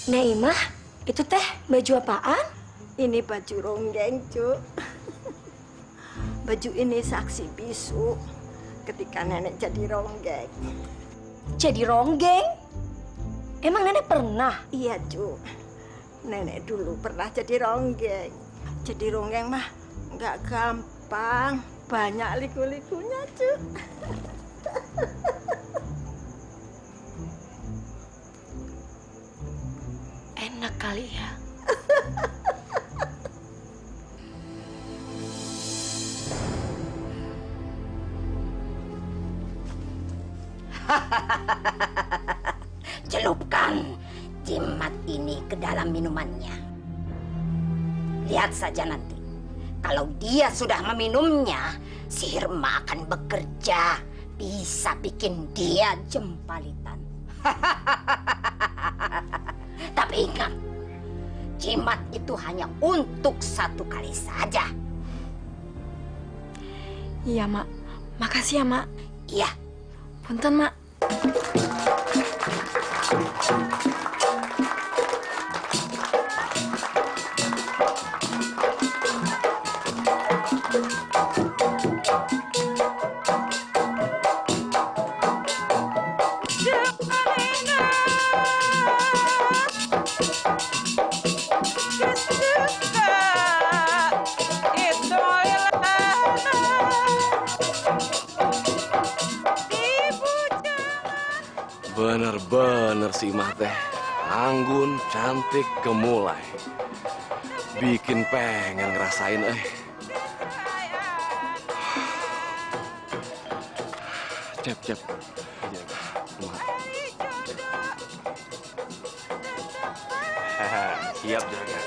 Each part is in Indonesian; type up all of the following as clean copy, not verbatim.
Naimah, itu teh baju apaan? Ini baju ronggeng, Cuk. Baju ini saksi bisu ketika nenek jadi ronggeng. Jadi ronggeng? Emang nenek pernah? Iya, Cuk. Nenek dulu pernah jadi ronggeng. Jadi ronggeng mah nggak gampang. Banyak liku-likunya, Cuk. Enak kali ya. Celupkan jimat ini ke dalam minumannya. Lihat saja nanti. Kalau dia sudah meminumnya, sihir Ma akan bekerja. Bisa bikin dia jempalitan. Tapi ingat, jimat itu hanya untuk 1 kali saja. Iya, Mak. Makasih ya, Mak. Iya. Punten, Mak. Bener-bener si Imah teh anggun, cantik, gemulai. Bikin pengen ngerasain, Cep. Siap, Juragan.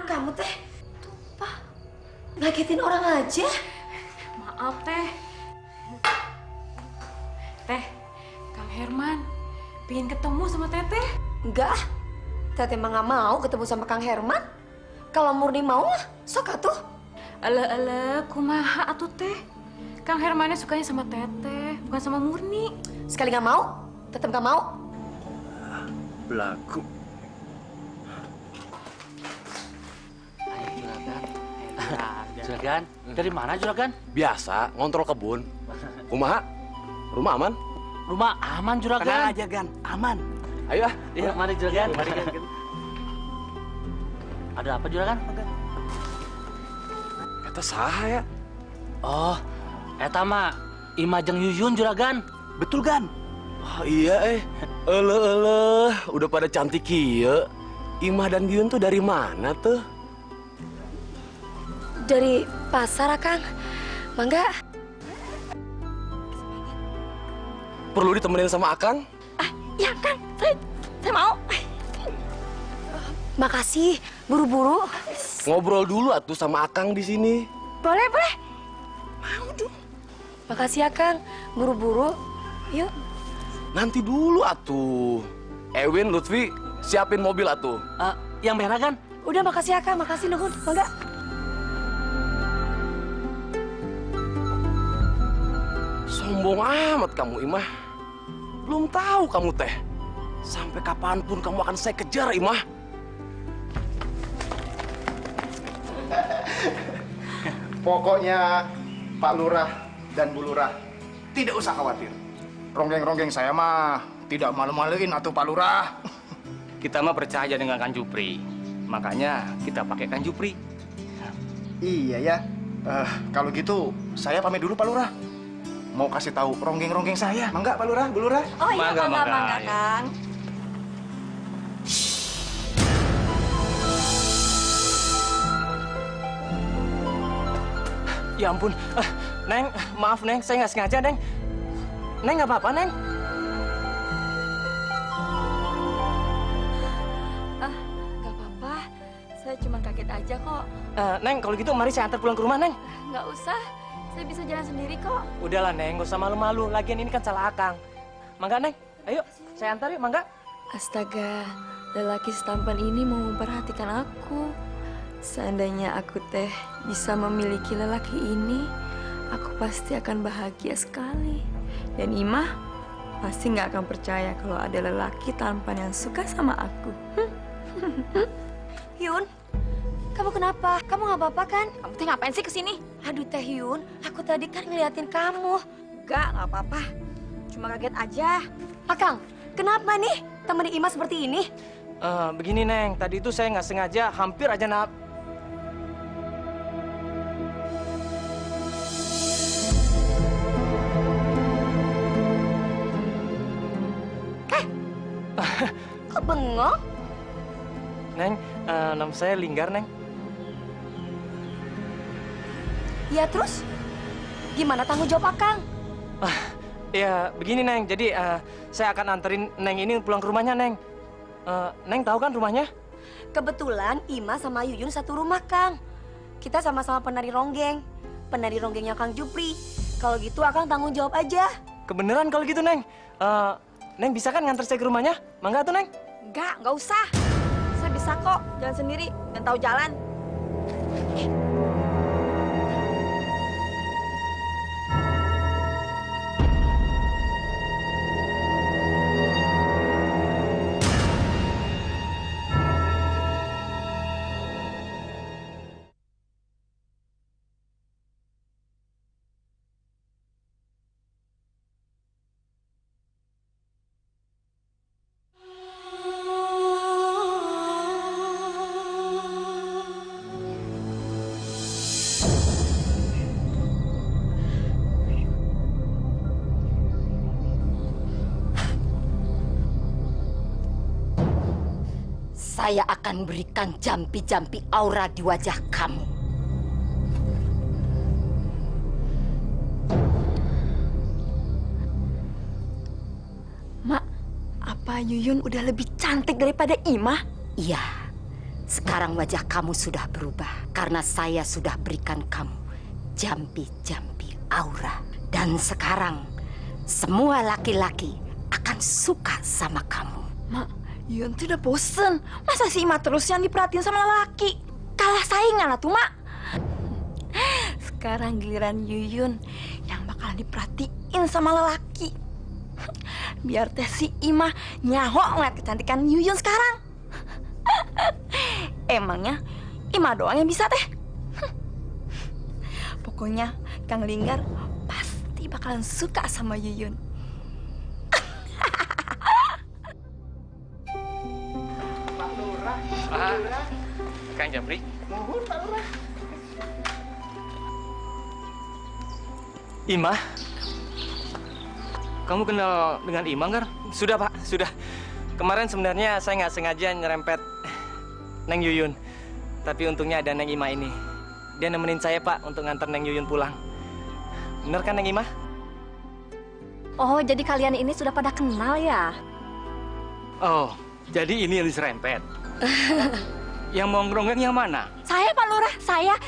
Kamu teh, tumpah, ngagetin orang aja. Maaf, Teh. Teh, Kang Herman pengen ketemu sama Teteh. Enggak, Teteh mah nggak mau ketemu sama Kang Herman. Kalau murni mau mah, sok atuh. Ele, kumaha atuh Teh? Kang Hermannya sukanya sama Teteh, bukan sama Murni. Sekali nggak mau, tetap nggak mau. Belagu. Juragan, dari mana Juragan? Biasa, ngontrol kebun. Kumaha? Rumah aman? Rumah aman Juragan. Tenang aja, Gan. Aman. Ayo ah. Iya, mari Juragan. Ada apa Juragan? Eta saha ya? Oh, eta mah Imajeng Yuyun Juragan. Betul, Gan. Oh iya udah pada cantik kieu. Imah dan Yuyun tuh dari mana tuh? Dari pasar, Kang. Mangga. Perlu ditemenin sama Akang? Ya, Kang. Saya mau. Makasih, buru-buru. Ngobrol dulu atuh sama Akang di sini. Boleh. Mau dong. Makasih ya, Kang. Buru-buru. Yuk. Nanti dulu atuh. Ewin, Lutfi, siapin mobil atuh. Yang merah kan? Udah, makasih ya, Kang. Makasih, nuhun. Mangga. Sombong amat kamu, Imah. Belum tahu kamu teh. Sampai kapanpun kamu akan saya kejar, Imah. Pokoknya Pak Lurah dan Bu Lurah tidak usah khawatir. Ronggeng-ronggeng saya mah tidak malu-maluin atuh Pak Lurah. Kita mah percaya dengan Kang Jupri. Makanya kita pakai Kang Jupri. Iya ya. Kalau gitu saya pamit dulu Pak Lurah. Mau kasih tahu ronggeng-ronggeng saya. Mangga Pak Lurah, Bu Lurah. Oh iya, mangga, Kang. Ya ampun, Neng, maaf Neng, saya nggak sengaja Neng. Neng nggak apa-apa Neng. Nggak apa-apa. Saya cuma kaget aja kok. Neng, kalau gitu mari saya antar pulang ke rumah, Neng. Nggak usah, saya bisa jalan sendiri kok. Udahlah, Neng, nggak usah malu-malu. Lagian ini kan salah Akang. Mangga, Neng. Ayo, saya antar yuk, mangga. Astaga, lelaki setampan ini mau memperhatikan aku. Seandainya aku teh bisa memiliki lelaki ini, aku pasti akan bahagia sekali. Dan Imah pasti nggak akan percaya kalau ada lelaki tampan yang suka sama aku. Yun, kamu kenapa? Kamu nggak apa-apa kan? Kamu teh ngapain sih kesini? Aduh Teh Yun, aku tadi kan ngeliatin kamu. Nggak apa-apa. Cuma kaget aja. Akang, kenapa nih temen Imah seperti ini? Begini, Neng. Tadi itu saya nggak sengaja hampir aja Kok bengong? Neng, nama saya Linggar, Neng. Ya terus? Gimana tanggung jawab Akang? Ya, begini, Neng. Jadi, saya akan anterin Neng ini pulang ke rumahnya, Neng. Neng tahu kan rumahnya? Kebetulan Ima sama Yuyun satu rumah, Kang. Kita sama-sama penari ronggeng. Penari ronggengnya Kang Jupri. Kalau gitu Akang tanggung jawab aja. Kebeneran kalau gitu, Neng. Neng bisa kan nganter saya ke rumahnya? Mangga tuh, Neng. Nggak usah. Saya bisa kok jalan sendiri dan tahu jalan. Saya akan berikan jampi-jampi aura di wajah kamu. Mak, apa Yuyun udah lebih cantik daripada Imah? Iya, sekarang wajah kamu sudah berubah karena saya sudah berikan kamu jampi-jampi aura. Dan sekarang semua laki-laki akan suka sama kamu. Mak, Yuyun tuh udah bosen. Masa si Imah terus yang diperhatiin sama lelaki? Kalah saingan lah tuh, Mak. Sekarang giliran Yuyun yang bakalan diperhatiin sama lelaki. Biar teh si Imah nyaho ngeliat kecantikan Yuyun sekarang. Emangnya Imah doang yang bisa teh? Pokoknya Kang Linggar pasti bakalan suka sama Yuyun. Kang Japri. Imah? Kamu kenal dengan Imah, Gar? Sudah, Pak. Sudah. Kemarin sebenarnya saya nggak sengaja nyerempet Neng Yuyun. Tapi untungnya ada Neng Imah ini. Dia nemenin saya, Pak, untuk nganter Neng Yuyun pulang. Bener kan, Neng Imah? Oh, jadi kalian ini sudah pada kenal ya? Oh, jadi ini yang diserempet. Yang mau ngeronggeng yang mana? Saya Pak Lurah,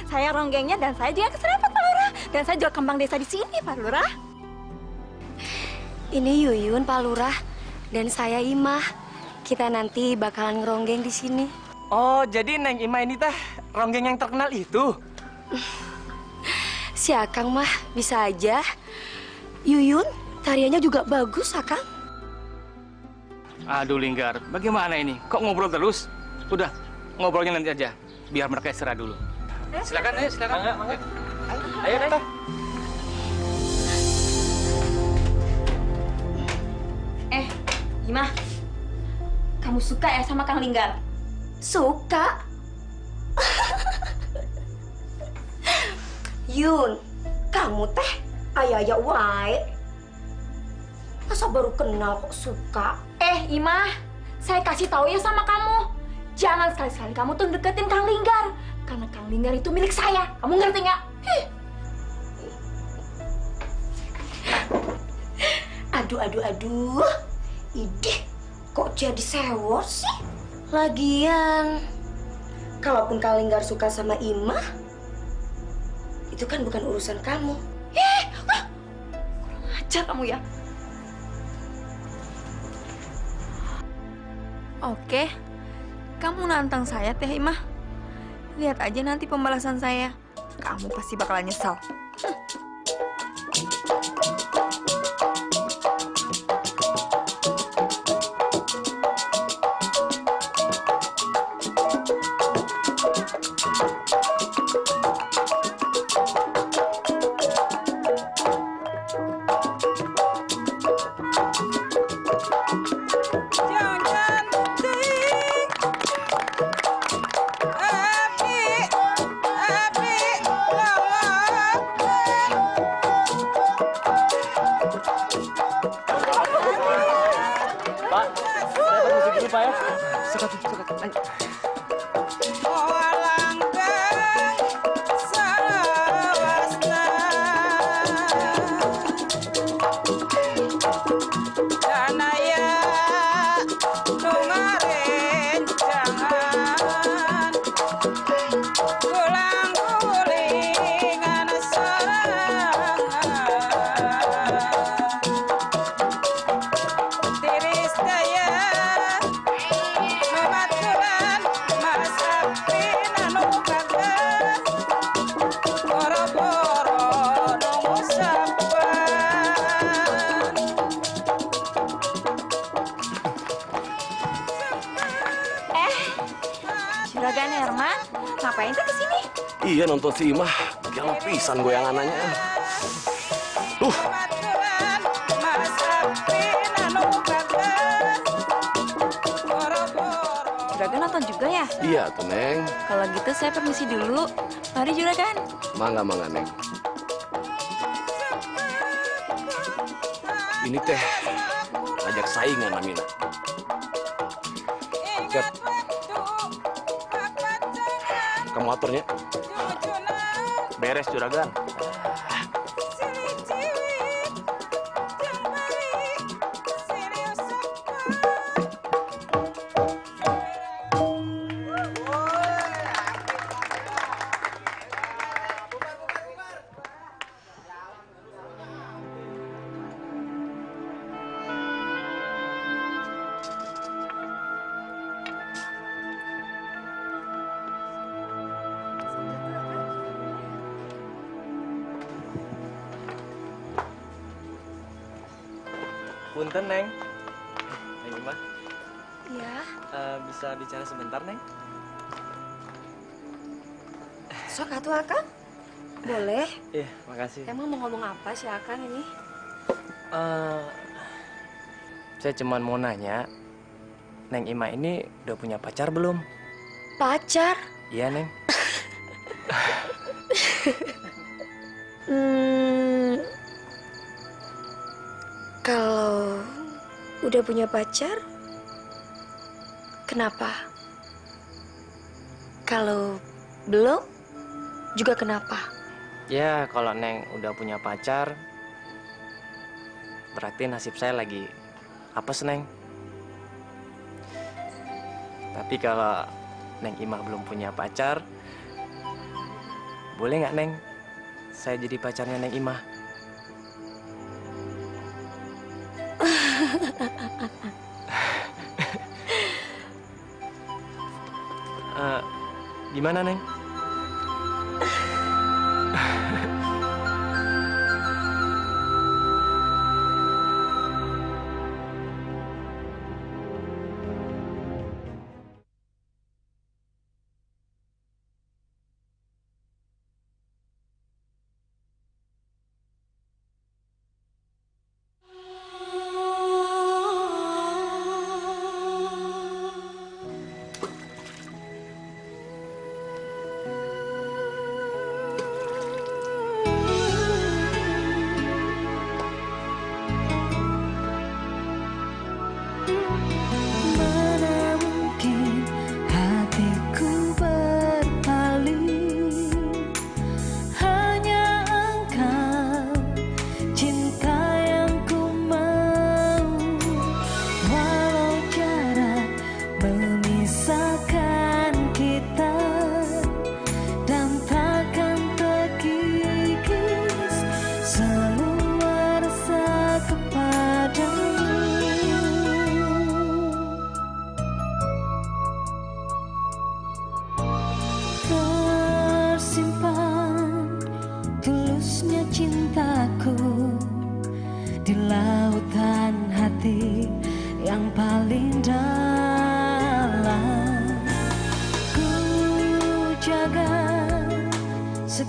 saya ronggengnya dan saya juga keserempet Pak Lurah. Dan saya jual kembang desa di sini Pak Lurah. Ini Yuyun Pak Lurah dan saya Imah. Kita nanti bakalan ngeronggeng di sini. Oh, jadi Neng Imah ini teh ronggeng yang terkenal itu? Si Akang mah bisa aja. Yuyun tariannya juga bagus Akang. Aduh, Linggar, bagaimana ini? Kok ngobrol terus? Udah, ngobrolnya nanti aja. Biar mereka istirahat dulu. Silakan, ayo, silakan. Mangga. Ayo, Neng. Imah, kamu suka ya sama Kang Linggar? Suka? Yun, kamu teh aya-aya wae. Masa baru kenal kok suka? Imah, saya kasih tahu ya sama kamu. Jangan sekali-sekali kamu tuh deketin Kang Linggar. Karena Kang Linggar itu milik saya. Kamu ngerti nggak? Aduh. Idih, kok jadi sewot sih? Lagian, Kalaupun Kang Linggar suka sama Imah, itu kan bukan urusan kamu. Kurang ajar kamu ya. Oke, kamu nantang saya Teh Imah. Lihat aja nanti pembalasan saya. Kamu pasti bakalan nyesal. Pak, saya permisi dulu Pak ya. Silakan. Ayo. Juragan Herman, ngapain tuh kesini? Iya nonton si Imah, gila pisan goyangannya. Juragan nonton juga ya? Iya tuh Neng. Kalau gitu saya permisi dulu. Mari Juragan. Mangga Neng. Ini teh ngajak saingan Amina. Gat. Kamu aturnya. Beres juragan. Punten Neng. Neng Imah, Iya. bisa bicara sebentar Neng? Sok atuh Akang. Boleh. Iya, makasih. Emang mau ngomong apa sih Akang ini? Saya cuman mau nanya, Neng Imah ini udah punya pacar belum? Pacar? Iya Neng. Kalau udah punya pacar, kenapa? Kalau belum, juga kenapa? Ya, kalau Neng udah punya pacar, berarti nasib saya lagi apes Neng. Tapi kalau Neng Imah belum punya pacar, boleh nggak Neng? Saya jadi pacarnya Neng Imah. Gimana Neng?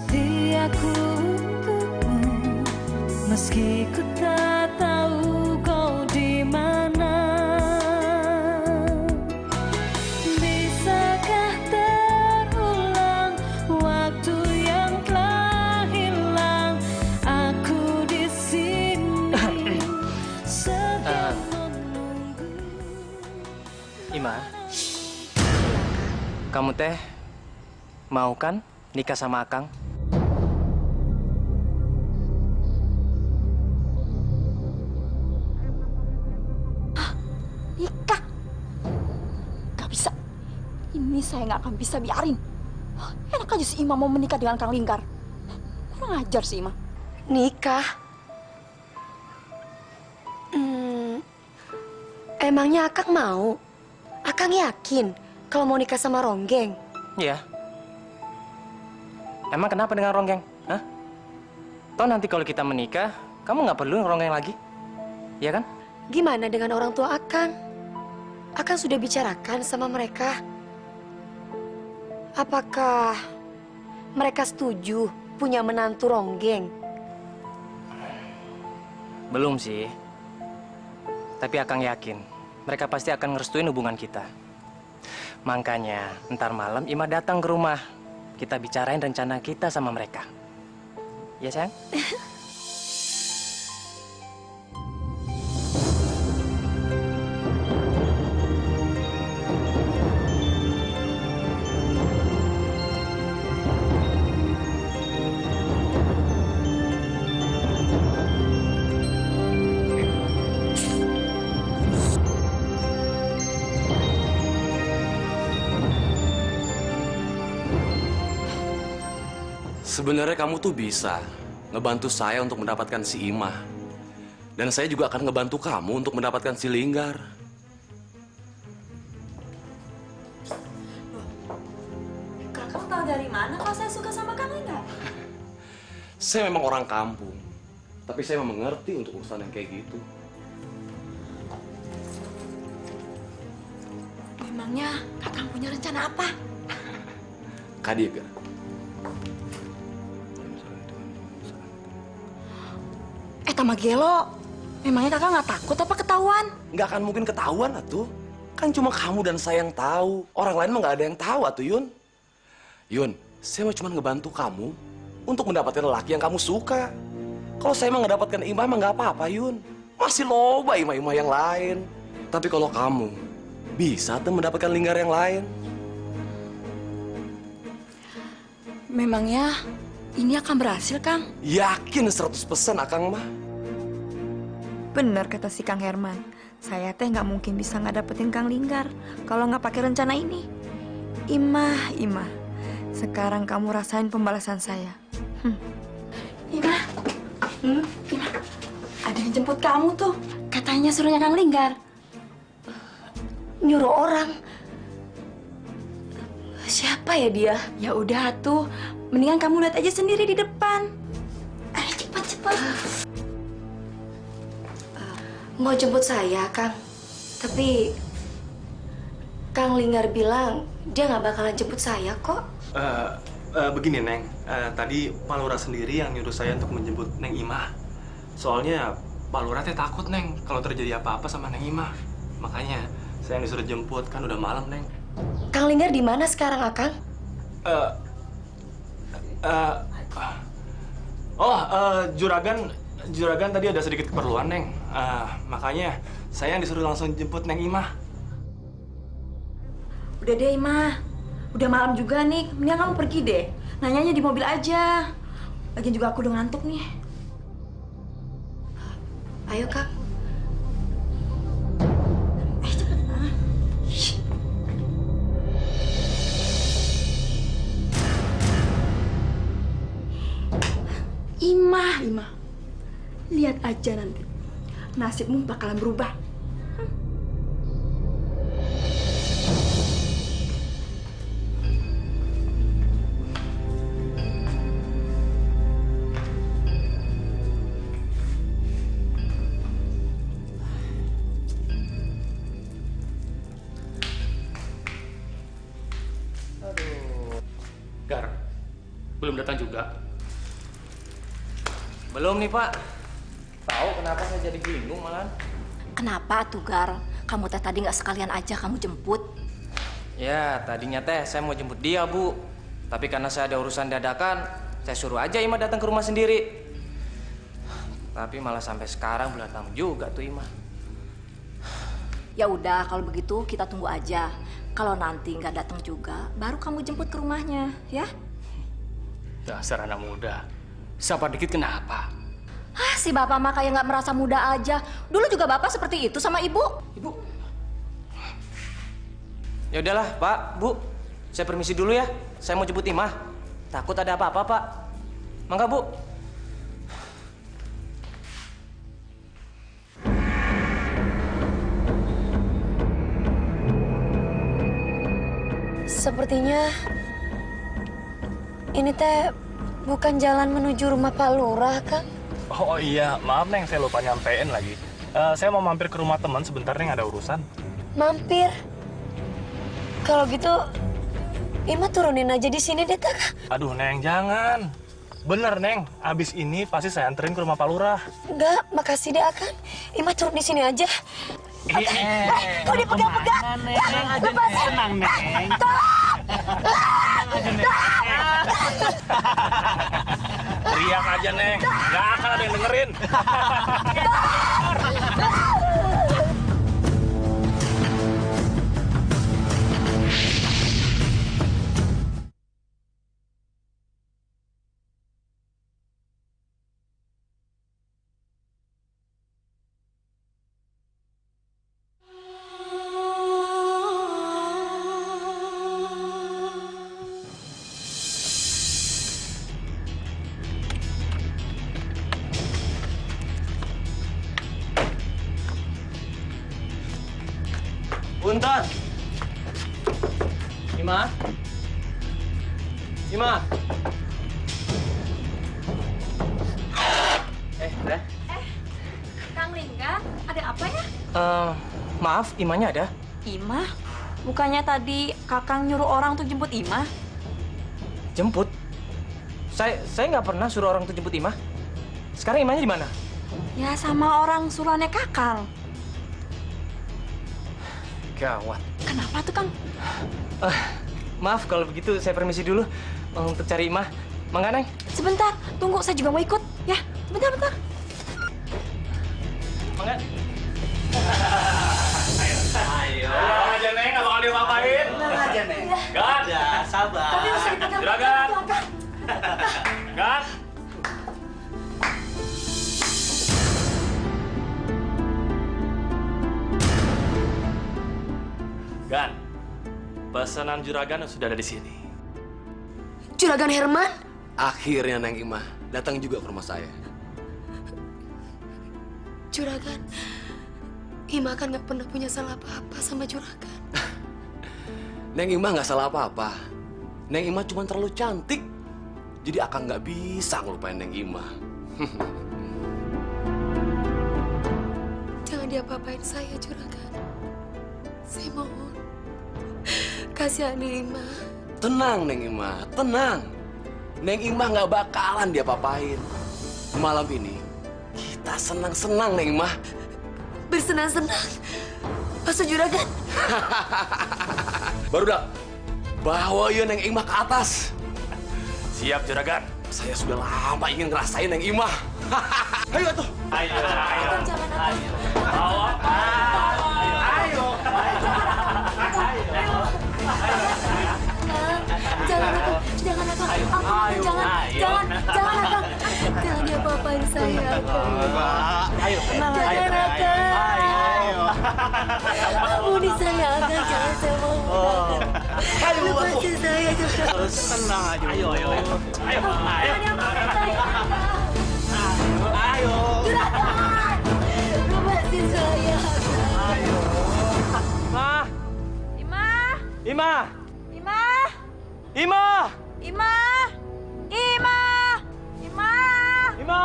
setiaku untukmu, meski ku tak tahu kau di mana. Bisakah terulang waktu yang telah hilang? Aku di sini sedang menunggu. Ima, kamu teh mau kan nikah sama Akang? Nikah? Gak bisa. Ini saya nggak akan bisa biarin. Enak aja si Ima mau menikah dengan Kang Linggar. Kurang ajar si Ima. Nikah? Emangnya Akang mau? Akang yakin kalau mau nikah sama Ronggeng? Iya. Emang kenapa dengan Ronggeng? Hah? Toh nanti kalau kita menikah, kamu nggak perlu Ronggeng lagi. Iya kan? Gimana dengan orang tua Akang? Akang sudah bicarakan sama mereka. Apakah mereka setuju punya menantu Ronggeng? Belum sih. Tapi Akang yakin, mereka pasti akan ngerestuin hubungan kita. Makanya, ntar malam Ima datang ke rumah. Kita bicarain rencana kita sama mereka. Ya, sayang? Sebenarnya kamu tuh bisa ngebantu saya untuk mendapatkan si Imah. Dan saya juga akan ngebantu kamu untuk mendapatkan si Linggar. Kakak tahu dari mana kalau saya suka sama Kang Linggar? Saya memang orang kampung. Tapi saya memang mengerti untuk urusan yang kayak gitu. Memangnya Kakang punya rencana apa? Kadiga. Magelo, memangnya kakak nggak takut apa ketahuan? Nggak akan mungkin ketahuan atuh. Kan cuma kamu dan saya yang tahu. Orang lain mah nggak ada yang tahu atuh, Yun. Yun, saya mah cuma ngebantu kamu untuk mendapatkan lelaki yang kamu suka. Kalau saya mah nggak dapatkan Imah mah nggak apa-apa, Yun. Masih loba Imah-Imah yang lain. Tapi kalau kamu bisa tuh mendapatkan Linggar yang lain. Memangnya ini akan berhasil, Kang? Yakin 100% Akang mah. Bener kata si Kang Herman. Saya teh nggak mungkin bisa nggak dapetin Kang Linggar kalau nggak pakai rencana ini. Imah, Imah. Sekarang kamu rasain pembalasan saya. Imah, Imah, ada yang jemput kamu tuh. Katanya suruhnya Kang Linggar. Nyuruh orang. Siapa ya dia? Ya udah tuh, mendingan kamu lihat aja sendiri di depan. Ayo cepat. Mau jemput saya, Kang. Tapi Kang Linggar bilang dia nggak bakalan jemput saya kok. Begini, Neng. Tadi Pak Lurah sendiri yang nyuruh saya untuk menjemput Neng Imah. Soalnya Pak Lurah teh takut, Neng, kalau terjadi apa-apa sama Neng Imah. Makanya saya yang disuruh jemput, kan udah malam, Neng. Kang Linggar di mana sekarang, Akang? Juragan tadi ada sedikit keperluan, Neng. Makanya saya yang disuruh langsung jemput Neng Imah. Udah deh, Imah. Udah malam juga nih, mendingan kamu pergi deh. Nanyanya di mobil aja. Lagian juga aku udah ngantuk nih. Ayo, Kang. Cepet, ah. Imah. Lihat aja nanti. Nasibmu bakalan berubah. belum datang juga? Belum nih, Pak. Tahu kenapa saya jadi bingung malahan? Kenapa tuh, Gar? Kamu teh tadi nggak sekalian aja kamu jemput? Ya, tadinya teh saya mau jemput dia, Bu. Tapi karena saya ada urusan dadakan, saya suruh aja Ima datang ke rumah sendiri. Tapi malah sampai sekarang belum datang juga tuh Ima. Ya udah, kalau begitu kita tunggu aja. Kalau nanti nggak datang juga, baru kamu jemput ke rumahnya, ya? Dasar anak muda. Siapa dikit kenapa? Ah, si bapak mah kayak nggak merasa muda aja. Dulu juga bapak seperti itu sama ibu. Ibu. Ya udahlah, Pak, Bu. Saya permisi dulu ya. Saya mau jemput Ima. Takut ada apa-apa, Pak. Mangga, Bu. Sepertinya ini teh bukan jalan menuju rumah Pak Lurah, Kang. Oh iya, maaf Neng, saya lupa nyampein lagi. Saya mau mampir ke rumah teman sebentar, Neng, ada urusan. Mampir. Kalau gitu, Ima turunin aja di sini deh, Kang. Aduh, Neng, jangan. Bener, Neng. Abis ini pasti saya anterin ke rumah Pak Lurah. Enggak, makasih deh, Kang. Ima turun di sini aja. Kok dipegang-pegang? Lepasin. Tenang, Neng. Teriak aja, Neng. Gak akan ada yang dengerin. Punten. Ima. Ima. Teh. Kang Lingga, ada apa ya? Maaf, Imanya ada? Ima? Bukannya tadi Kakang nyuruh orang untuk jemput Ima? Jemput? Saya nggak pernah suruh orang untuk jemput Ima. Sekarang Imanya di mana? Ya sama orang suruhannya Kakang. Gawat. Kenapa tuh, Kang? Maaf kalau begitu saya permisi dulu untuk cari Ima. Mangga, Neng. Sebentar, tunggu, saya juga mau ikut. Ya, bentar. Mangga. Ayo aja, Neng. Nggak bakal diapa-apain. Tenang aja, Neng. Gad. Ya, sabar. Tapi mesti dipegang. Juragan. Gad. Gan, pesanan juragan sudah ada di sini. Juragan Herman? Akhirnya Neng Ima datang juga ke rumah saya. Juragan, Ima kan nggak pernah punya salah apa-apa sama Juragan. Neng Ima nggak salah apa-apa. Neng Ima cuma terlalu cantik. Jadi Akang nggak bisa ngelupain Neng Ima. Jangan diapa-apain saya, Juragan. Saya mohon. Kasihani Ima. Tenang, Neng Ima, tenang. Neng Ima nggak bakalan diapa-apain. Malam ini kita senang-senang, Neng Ima. Bersenang-senang. Maksud Juragan? Baru dah bawa yuk Neng Ima ke atas. Siap, juragan. Saya sudah lama ingin ngerasain Neng Ima. Ayo tuh. Ayo. Jangan apa. Bawa. Ayo. Jangan apa. Jangan diapa-apain saya. Ayo. Jangan apa. Ampuni saya, Akang. Jangan saya mohon. Lepasin saya, Juragan. Tenang aja. Ayo. Jangan diapa-apain saya, Akang. Ayo. Juragan! Lepasin saya, Akang. Ima. Ima! Ima. Ima! Ima. Ima! Ima! Ima.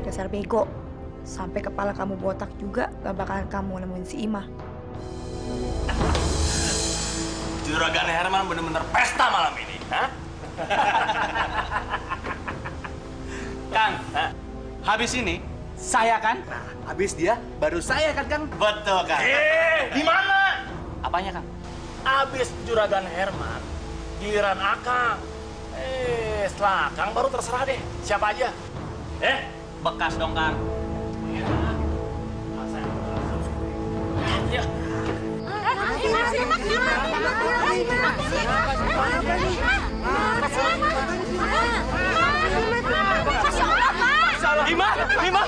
Dasar bego. Sampai kepala kamu botak juga gak bakalan kamu nemuin si Ima. Juragan Herman bener-bener pesta malam ini. Hah? Kang, habis ini saya kan? Nah, habis dia baru saya kan, Kang? Betul, Kang. Di mana? Apanya, Kang? Abis juragan Herman, giliran Akang. Setelah Akang baru terserah deh, siapa aja. Bekas dong, Kang. Ya. Ima!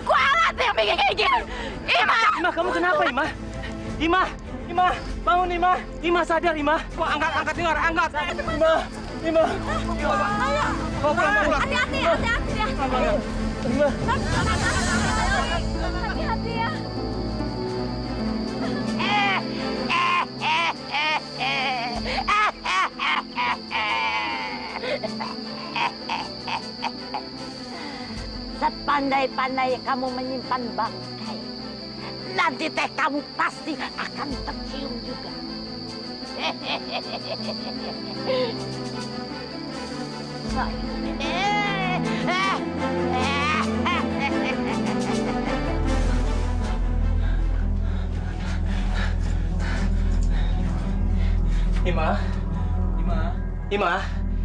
Kualat yang bikin kayak gini. Ima! Ima, kamu kenapa, Ima? Ima! Ima! Bangun, Ima! Ima, sadar, Ima! Kok angkat dengar, angkat! Ima! Ima! Bawa pulang. Hati-hati ya. Ima! Hati-hati ya. Sepandai-pandai kamu menyimpan bangkai, nanti teh kamu pasti akan tercium juga.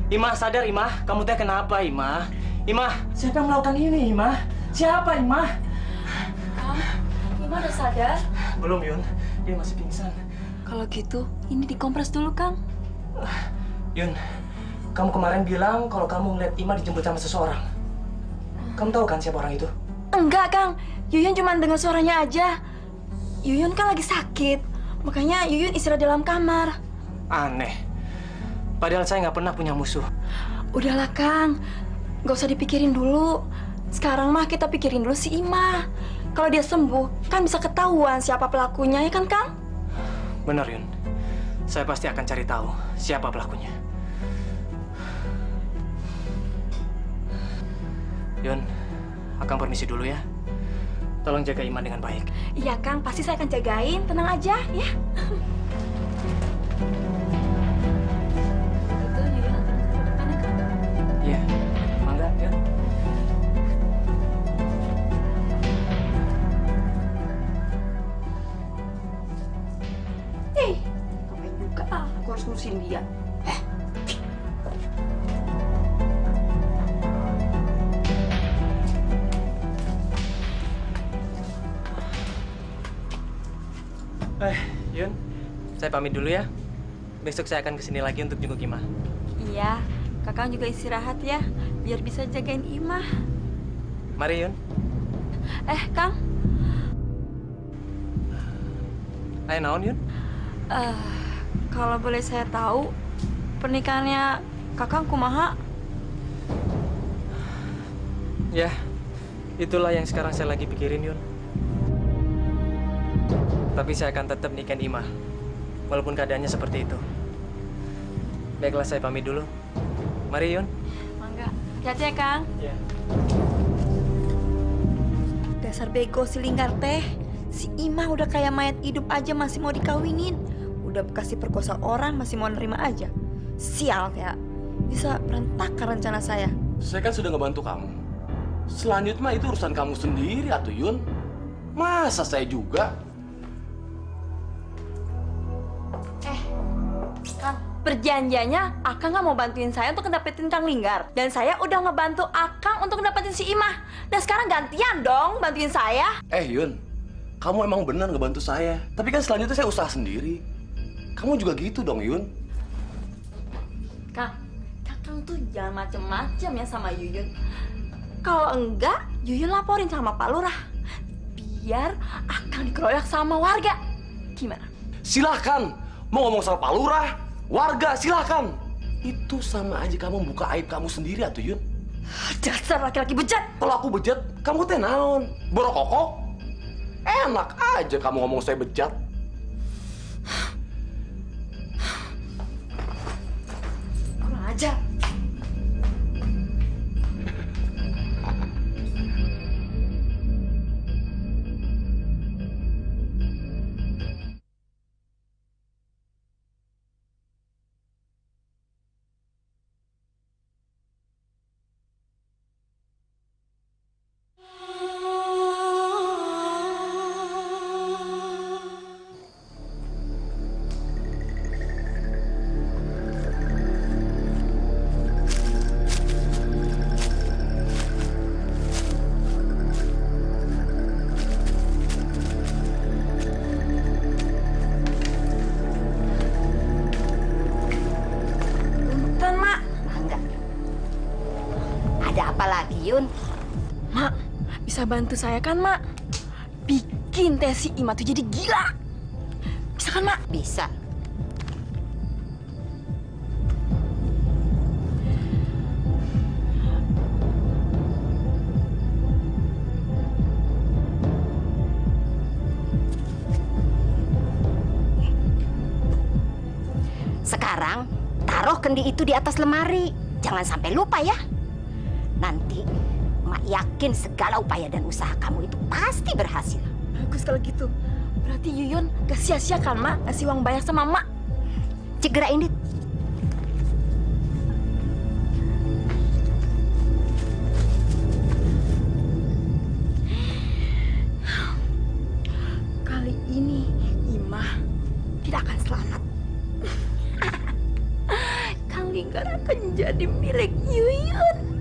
Ima, sadar, Ima. Kamu teh kenapa, Ima? Ima, siapa yang melakukan ini, Ima? Siapa, Ima? Ima udah sadar? Belum, Yun. Dia masih pingsan. Kalau gitu, ini dikompres dulu, Kang. Yun, kamu kemarin bilang kalau kamu ngeliat Ima dijemput sama seseorang. Kamu tahu kan siapa orang itu? Enggak, Kang. Yuyun cuma dengar suaranya aja. Yuyun kan lagi sakit. Makanya Yuyun istirahat dalam kamar. Aneh. Padahal saya nggak pernah punya musuh. Udahlah, Kang. Nggak usah dipikirin dulu. Sekarang mah kita pikirin dulu si Ima. Kalau dia sembuh, kan bisa ketahuan siapa pelakunya, ya kan, Kang? Benar, Yun. Saya pasti akan cari tahu siapa pelakunya. Yun, Akang permisi dulu ya. Tolong jaga Ima dengan baik. Iya, Kang. Pasti saya akan jagain. Tenang aja, ya. Iya, mangga, Yun. Ngapain juga aku harus ngurusin dia. Yun, saya pamit dulu ya. Besok saya akan kesini lagi untuk jenguk Ima. Iya, Kakang juga istirahat ya, biar bisa jagain Ima. Mari, Yun. Kang. Ayo naon, Yun? Kalau boleh saya tahu, pernikahannya Kakang kumaha? Ya, itulah yang sekarang saya lagi pikirin, Yun. Tapi saya akan tetap nikahin Ima, walaupun keadaannya seperti itu. Baiklah, saya pamit dulu. Mari, Yun. Mangga. Hati-hati ya, Kang. Iya. Dasar bego si Linggar teh. Si Ima udah kayak mayat hidup aja masih mau dikawinin. Udah bekas diperkosa orang masih mau nerima aja. Sial ya. Bisa berantakan rencana saya. Saya kan sudah ngebantu kamu. Selanjutnya mah itu urusan kamu sendiri, atuh Yun. Masa saya juga? Kang, perjanjiannya Akang nggak mau bantuin saya untuk ngedapetin Kang Linggar. Dan saya udah ngebantu Akang untuk ngedapetin si Imah. Dan sekarang gantian dong bantuin saya. Yun, kamu emang benar ngebantu saya. Tapi kan selanjutnya saya usaha sendiri. Kamu juga gitu dong, Yun. Kang, Kakang tuh jangan macem-macem ya sama Yuyun. Kalau enggak, Yuyun laporin sama Pak Lurah. Biar Akang dikeroyok sama warga. Gimana? Silahkan. Mau ngomong sama Pak Lurah, warga, silahkan. Itu sama aja kamu buka aib kamu sendiri, atuh Yun. Dasar laki-laki bejat. Kalau aku bejat, kamu teh naon? Borokokok? Enak aja kamu ngomong saya bejat. Kurang ajar. bisa bantu saya kan, Mak? Bikin teh si Ima tuh jadi gila. Bisa kan, Mak? Bisa. Sekarang taruh kendi itu di atas lemari. Jangan sampai lupa ya. Nanti Mak yakin segala upaya dan usaha kamu itu pasti berhasil. Bagus kalau gitu. Berarti Yuyun gak sia-sia kan, Mak? Ngasih uang banyak sama Mak. Segera ini. Kali ini Ima tidak akan selamat. Kang Linggar akan jadi milik Yuyun.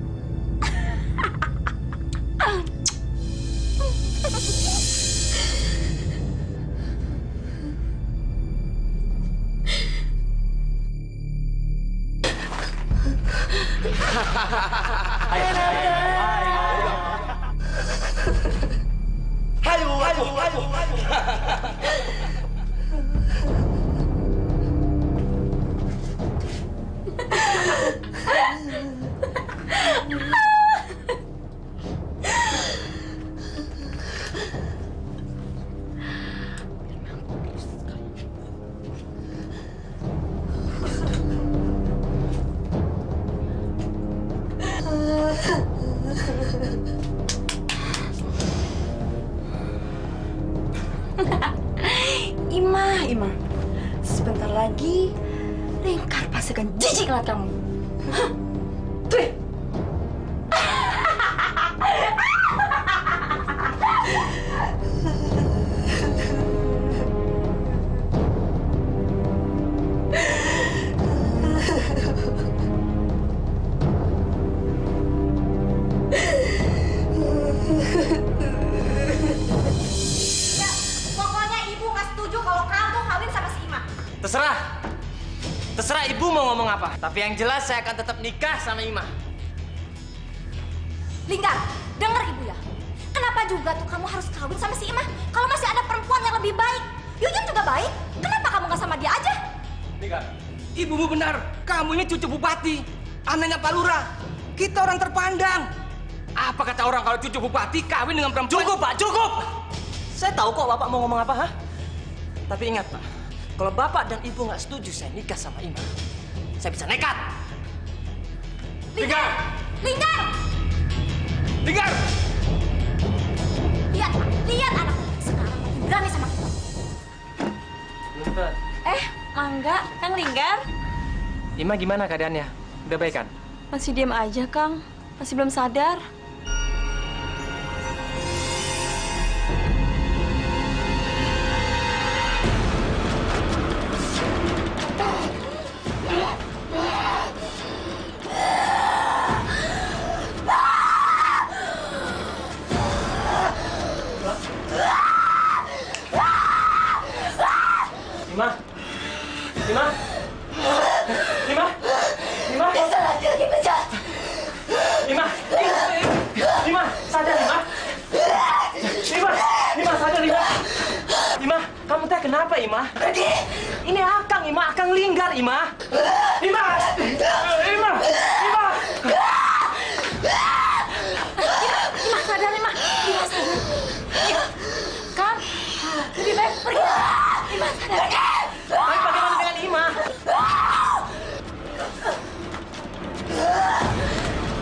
Ima, sebentar lagi Lingkar pasti akan jijik ngeliat kamu. Hah? Tuh. Terserah ibu mau ngomong apa. Tapi yang jelas saya akan tetap nikah sama Ima. Linggar, denger ibu ya. Kenapa juga tuh kamu harus kawin sama si Ima? Kalau masih ada perempuan yang lebih baik. Yuyun juga baik. Kenapa kamu nggak sama dia aja? Linggar, ibumu benar. Kamu ini cucu bupati. Anaknya Pak Lurah. Kita orang terpandang. Apa kata orang kalau cucu bupati kawin dengan perempuan? Cukup, Pak, cukup! Saya tahu kok Bapak mau ngomong apa, ha? Tapi ingat, Pak. Kalau Bapak dan Ibu nggak setuju saya nikah sama Ima, saya bisa nekat. Linggar! Linggar! Linggar! Lihat, Pak. Lihat anak. Sekarang makin berani sama kita. Luntur. Mangga, Kang Linggar. Ima gimana keadaannya? Udah baik kan? Masih diam aja, Kang. Masih belum sadar. Ima? Ima? Ima? Ima? Dasar laki-laki bejat. Ima? Ima, sadar Ima? Ima, Ima sadar Ima? Ima, kamu teh kenapa Ima? Ini Akang Ima, Akang Linggar Ima. Ima! Ima! Ima! Ima sadar, Ima. Ima sadar. Kang, lebih baik pergi. Ima sadar. Tapi bagaimana dengan Ima?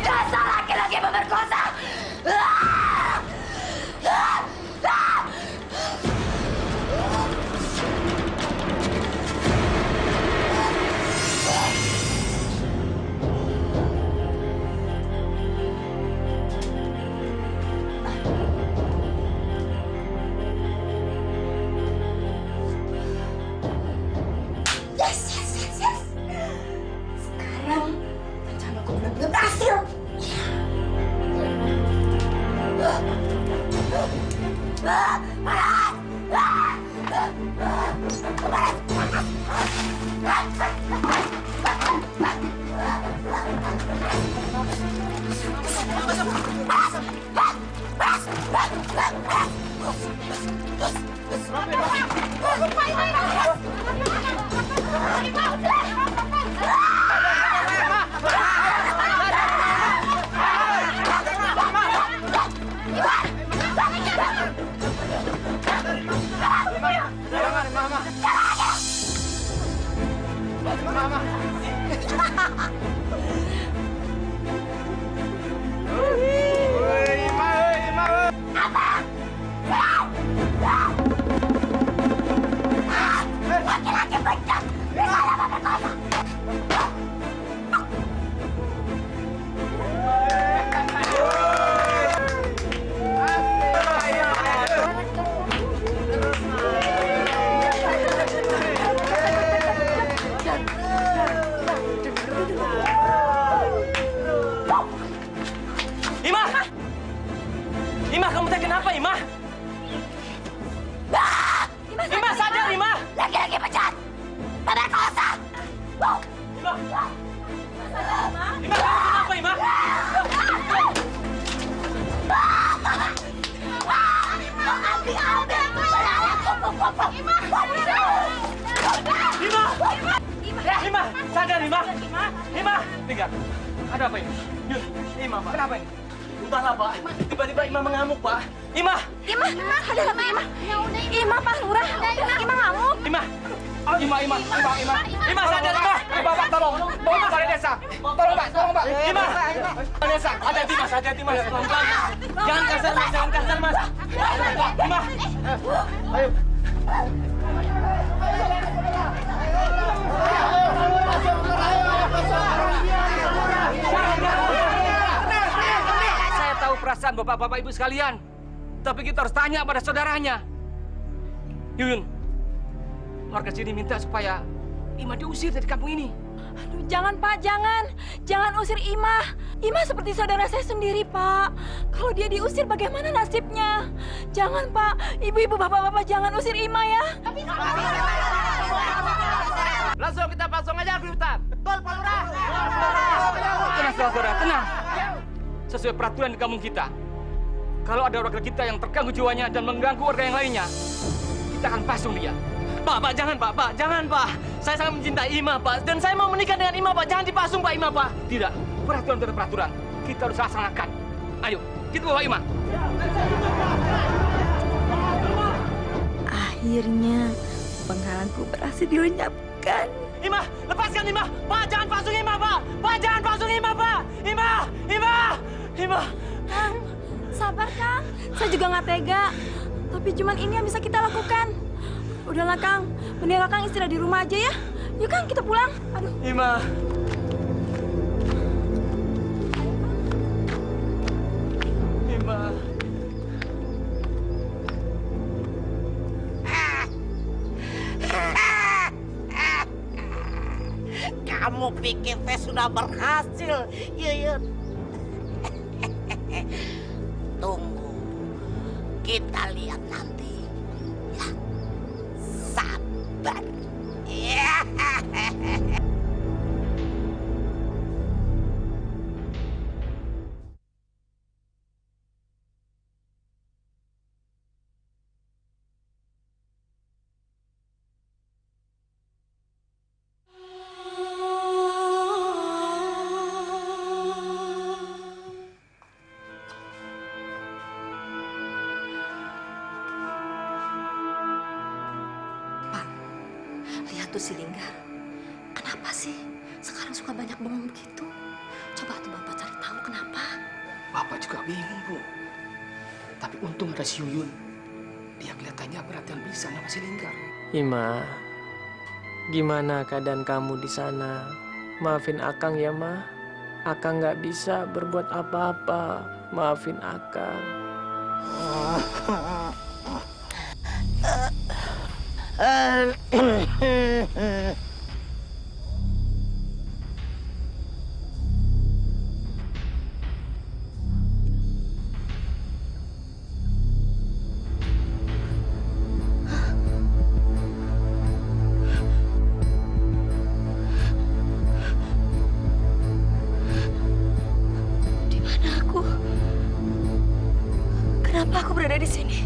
Dasar laki-laki pemerkosa. Ima, kamu teh kenapa, Ima? Ima, sadar, Ima! Laki-laki pecat. Pada kosong. Ima, kamu kenapa, Ima? Ima, sadar, Ima! Ima, dengar. Ada apa ini? Yun, Ima, Pak. Kenapa ini? Entahlah, Pak. Tiba-tiba Ima mengamuk, Pak. Ima! Ada apa, Ima? Ima, Pak Lurah. Ima ngamuk. Ima, sadar, Ima! Bapak, tolong Pak Balai Desa. Tolong, Pak. Ima! Balai Desa, hati-hati, Mas. Pelan-pelan. Jangan kasar, Mas. Ima! Ayo. Saya tahu perasaan bapak-bapak ibu sekalian, tapi kita harus tanya pada saudaranya. Yuyun, warga sini minta supaya Ima diusir dari kampung ini. Aduh, jangan, Pak, jangan. Jangan usir Ima. Ima seperti saudara saya sendiri, Pak. Kalau dia diusir, bagaimana nasibnya? Jangan, Pak. Ibu-ibu, bapak-bapak, jangan usir Ima ya. Langsung kita pasang aja ke hutan. Betul, Pak Lurah. Tenang, saudara, tenang. Sesuai peraturan di kampung kita, kalau ada warga kita yang terganggu jiwanya dan mengganggu warga yang lainnya, kita akan pasung dia. Pak, jangan, Pak, jangan, Pak. Saya sangat mencintai Ima, Pak, dan saya mau menikah dengan Ima, Pak. Jangan dipasung, Pak, Ima, Pak. Tidak, peraturan itu peraturan. Kita harus laksanakan. Ayo, kita bawa Ima. Akhirnya penghalangku berhasil dilenyapkan. Ima, lepaskan Ima. Pak, jangan pasung Ima, Pak. Pak, jangan pasung Ima, Pak. Ima. Kang, sabar, Kang. Saya juga nggak tega. Tapi cuman ini yang bisa kita lakukan. Udahlah, Kang. Mendingan Kang istirahat di rumah aja ya. Yuk, Kang, kita pulang. Aduh. Ima. Kamu pikir teh sudah berhasil, Yuyun? Tunggu, kita lihat nanti. Ya, sabar. Ya. Lihat tuh si Linggar. Kenapa sih sekarang suka banyak bengong begitu? Coba tuh Bapak cari tahu kenapa. Bapak juga bingung, Bu. Tapi untung ada si Yuyun. Dia kelihatannya perhatian bisa sama si Linggar. Ima, gimana keadaan kamu di sana? Maafin Akang ya, Ma. Akang nggak bisa berbuat apa-apa. Maafin Akang. Di mana aku? Kenapa aku berada di sini?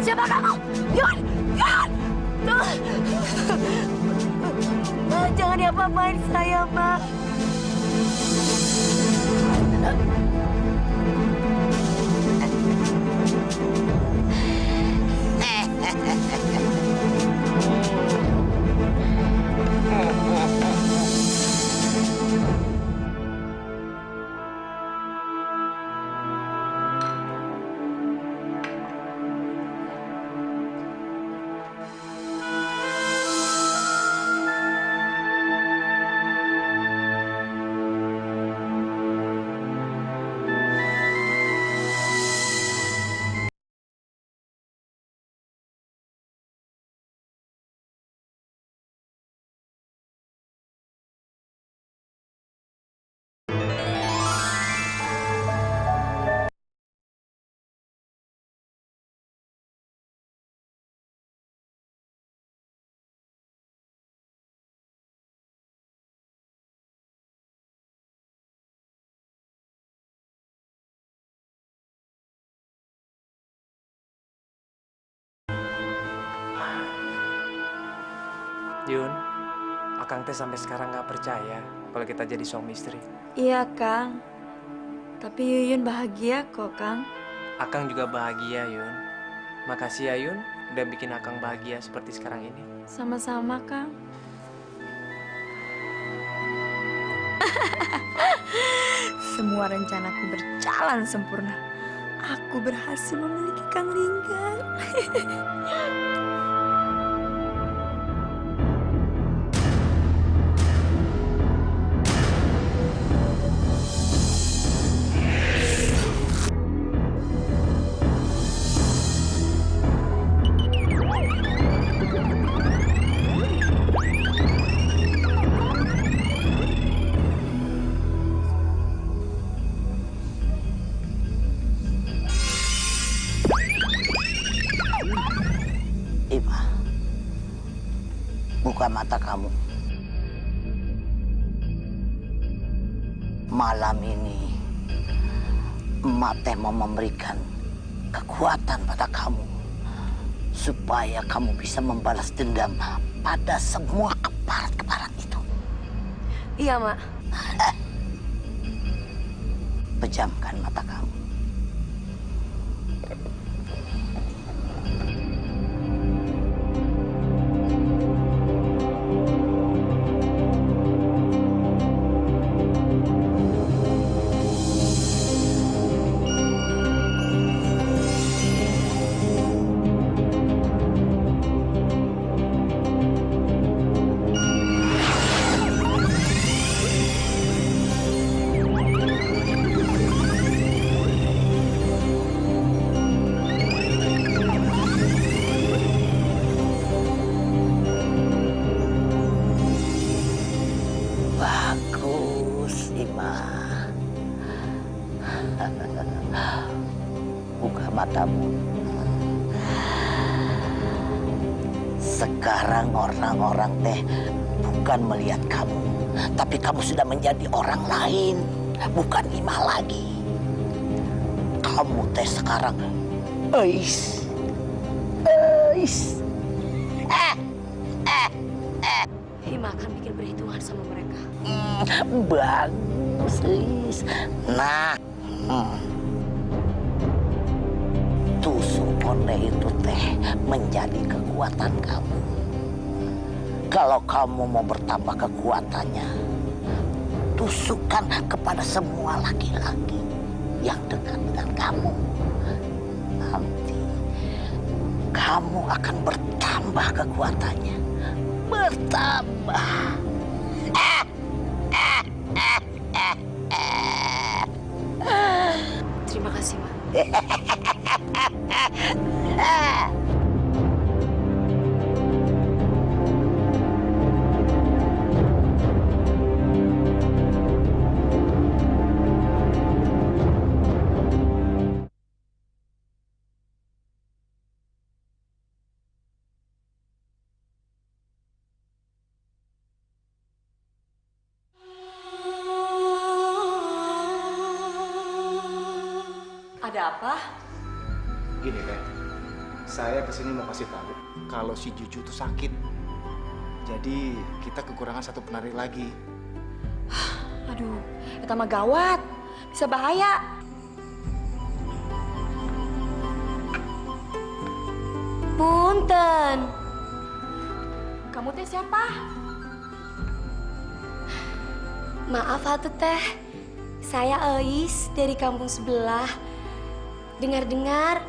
Siapa kamu? Yun! Yun! Jangan diapa-apain saya, Pak. Yun, Akang teh sampai sekarang nggak percaya kalau kita jadi suami istri. Iya, Kang. Tapi Yuyun bahagia kok, Kang. Akang juga bahagia, Yun. Makasih ya, Yun, udah bikin Akang bahagia seperti sekarang ini. Sama-sama, Kang. Semua rencanaku berjalan sempurna. Aku berhasil memiliki Kang Linggar. Ima, buka mata kamu. Malam ini, emak teh mau memberikan kekuatan pada kamu supaya kamu bisa membalas dendam pada semua keparat-keparat itu. Iya, Mak. Pejamkan mata kamu. Bagus, Ima. Buka matamu. Sekarang orang-orang teh bukan melihat kamu, tapi kamu sudah menjadi orang lain, bukan Ima lagi. Kamu teh sekarang Ais. Ais. Ima akan bikin perhitungan sama mereka. Bagus, Ais. Nah, tusuk konde itu teh menjadi kekuatan kamu. Kalau kamu mau bertambah kekuatannya, tusukkan kepada semua laki-laki yang dekat dengan kamu. Nanti kamu akan bertambah kekuatannya. Bertambah. Terima kasih, Mak. Ada apa? Gini, Teh. Saya kesini mau kasih tahu kalau si Juju tuh sakit. Jadi kita kekurangan satu penari lagi. Aduh, itu mah gawat. Bisa bahaya. Punten. Kamu teh siapa? Maaf atuh teh. Saya Ais dari kampung sebelah. Dengar-dengar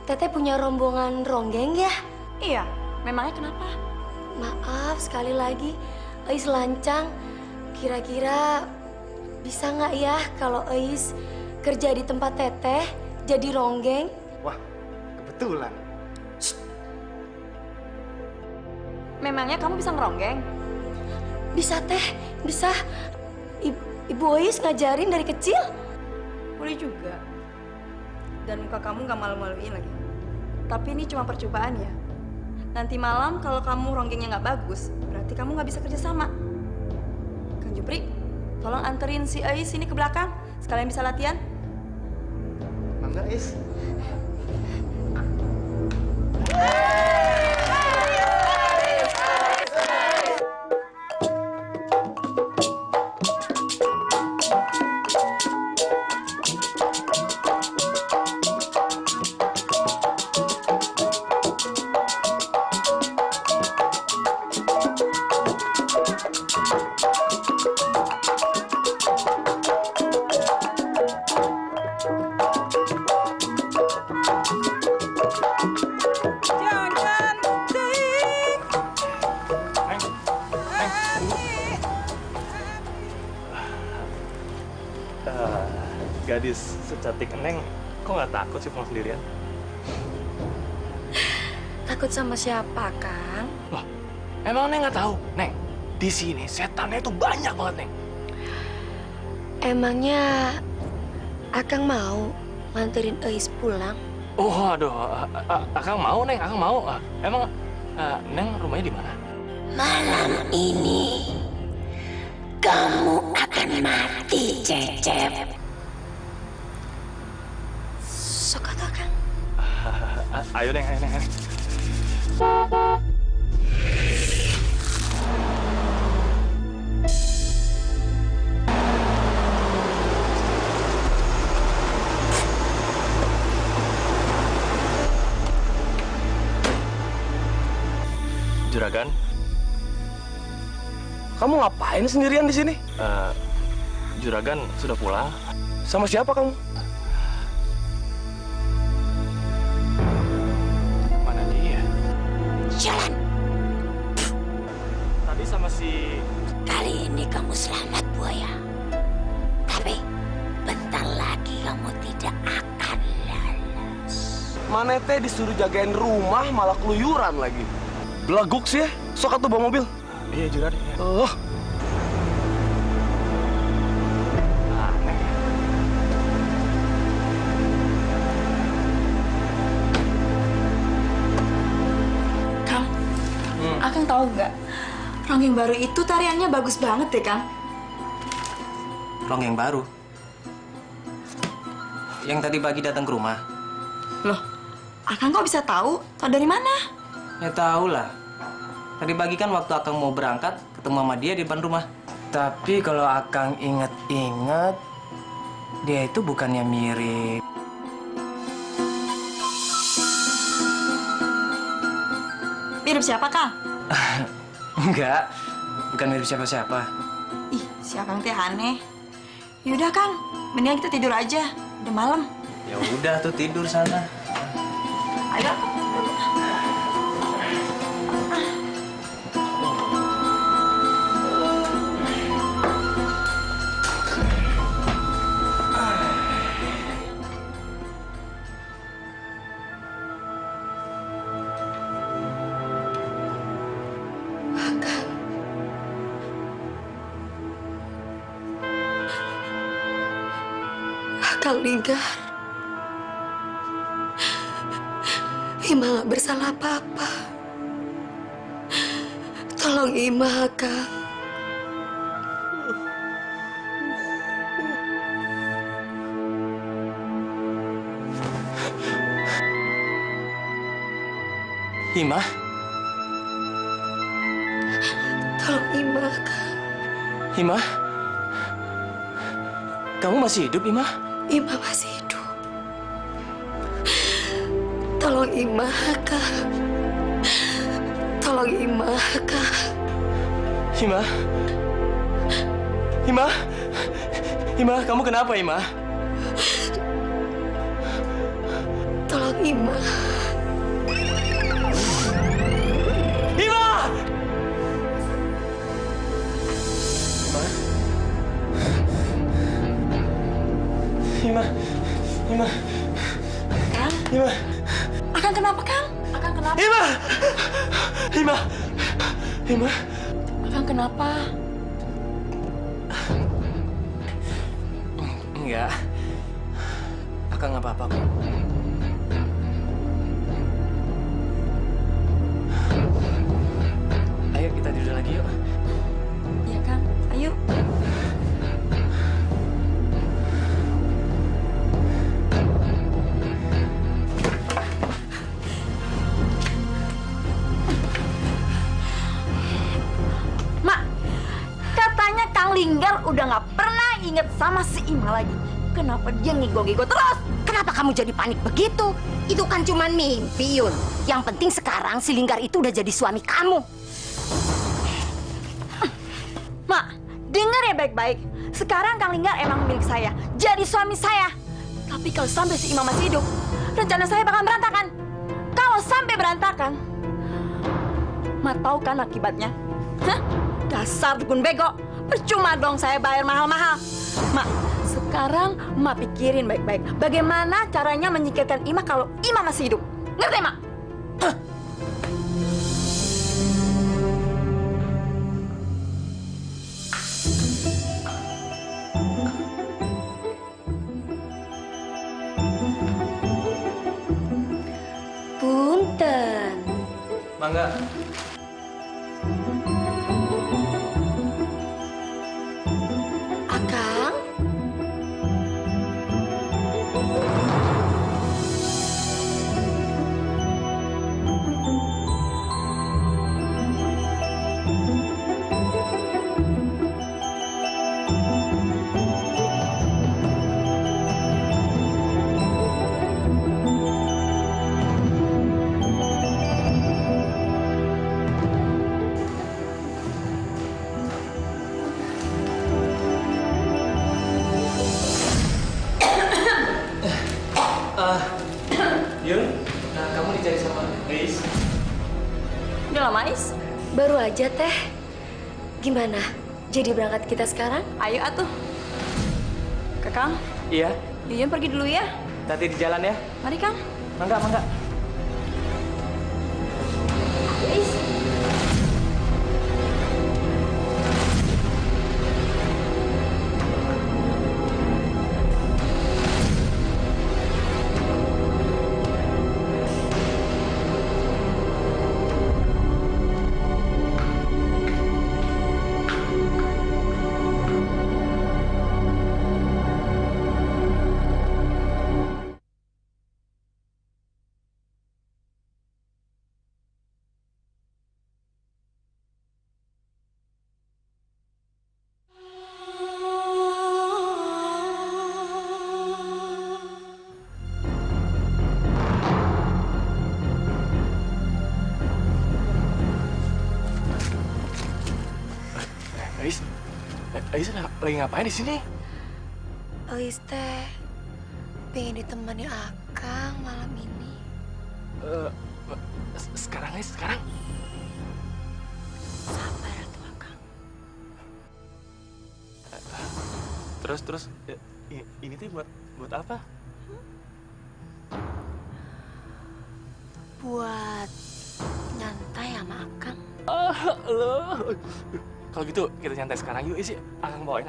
Teteh punya rombongan ronggeng ya? Iya, memangnya kenapa? Maaf sekali lagi, Ais lancang. Kira-kira bisa nggak ya kalau Ais kerja di tempat Teteh jadi ronggeng? Wah, kebetulan. Memangnya kamu bisa ngeronggeng? Bisa Teh, bisa. Ibu Ais ngajarin dari kecil. Boleh juga. Dan muka kamu nggak malu-maluin lagi. Tapi ini cuma percobaan ya. Nanti malam kalau kamu ronggengnya nggak bagus, berarti kamu nggak bisa kerja sama. Kang Jupri, tolong anterin si Ais ini ke belakang. Sekalian bisa latihan. Mangga, Is. Gadis secantik Neng, kok nggak takut sih pulang sendirian? Takut sama siapa, Kang? Loh, emang Neng nggak tahu? Neng, di sini setannya itu banyak banget, Neng. Emangnya Akang mau nganterin Ais pulang? Oh, aduh, Akang mau, Neng, Akang mau. Emang Neng rumahnya di mana? Malam ini kamu akan mati, Cecep. Sok atau Kang? Ayo, Neng, ayo, Neng. Ayo. Juragan, Kamu ngapain sendirian di sini? Juragan sudah pulang. Sama siapa kamu? Mana dia? Jalan. Tadi sama si... Kali ini kamu selamat, buaya. Tapi bentar lagi kamu tidak akan lolos. Mana teh disuruh jagain rumah malah keluyuran lagi. Beleguk sih ya, sok atuh bawa mobil. Iya, Juragan. Oh. Aneh. Kang, Akang tahu nggak? Ronggeng baru itu tariannya bagus banget deh, Kang. Ronggeng baru. Yang tadi pagi datang ke rumah. Loh, Akang kok bisa tahu? Tahu dari mana? Ya tahu lah. Tadi pagi kan waktu Akang mau berangkat, ketemu sama dia di depan rumah. Tapi kalau Akang inget-inget, dia itu bukannya mirip. Mirip siapa, Kang? Enggak, bukan mirip siapa-siapa. Ih, si Akang teh aneh. Yaudah, Kang. Mendingan kita tidur aja. Udah malam. Ya udah tuh tidur sana. Ayo. Kang Linggar, Ima nggak bersalah apa-apa. Tolong Ima, Kang. Ima? Tolong Ima, Kang. Ima? Kamu masih hidup, Ima? Ima masih hidup. Tolong Ima, Kang. Tolong Ima, Kang. Ima? Ima? Ima, kamu kenapa, Ima? Tolong Ima. Ima! Ima? Ima? Kang? Ima? Akang kenapa, Kang? Akang kenapa? Ima! Ima! Ima? Akang kenapa? Enggak. Akang nggak apa-apa kok. Ayo kita tidur lagi yuk. Iya, Kang. Ayo. Mak, katanya Kang Linggar udah nggak pernah inget sama si Ima lagi. Kenapa dia ngigo-ngigo terus? Kenapa kamu jadi panik begitu? Itu kan cuma mimpi, Yun. Yang penting sekarang si Linggar itu udah jadi suami kamu. Mak, dengar ya baik-baik. Sekarang Kang Linggar emang milik saya, jadi suami saya. Tapi kalau sampai si Ima masih hidup, rencana saya bakal berantakan. Kalau sampai berantakan, Mak tahu kan akibatnya? Hah? Dasar dukun bego. Percuma dong saya bayar mahal-mahal. Mak, sekarang Mak pikirin baik-baik. Bagaimana caranya menyingkirkan Ima kalau Ima masih hidup. Ngerti, Mak? Punten. Mangga. Akang? Yun, kamu dicari sama Ais. Udah lama, Is? Baru aja, Teh. Gimana? Jadi berangkat kita sekarang? Ayo atuh. Kakang, Iya, Yuyun pergi dulu ya. hati di jalan ya. Mari, Kang. Mangga, mangga. Is. Ais lagi ngapain di sini? Ais Teh pengen ditemani Akang malam ini. Sekarang Ais, sekarang. Sabar atuh Akang. Terus ini tuh buat apa? Buat nyantai sama Akang. Loh. Kalau gitu kita nyantai sekarang yuk, Isi. Akang bawain.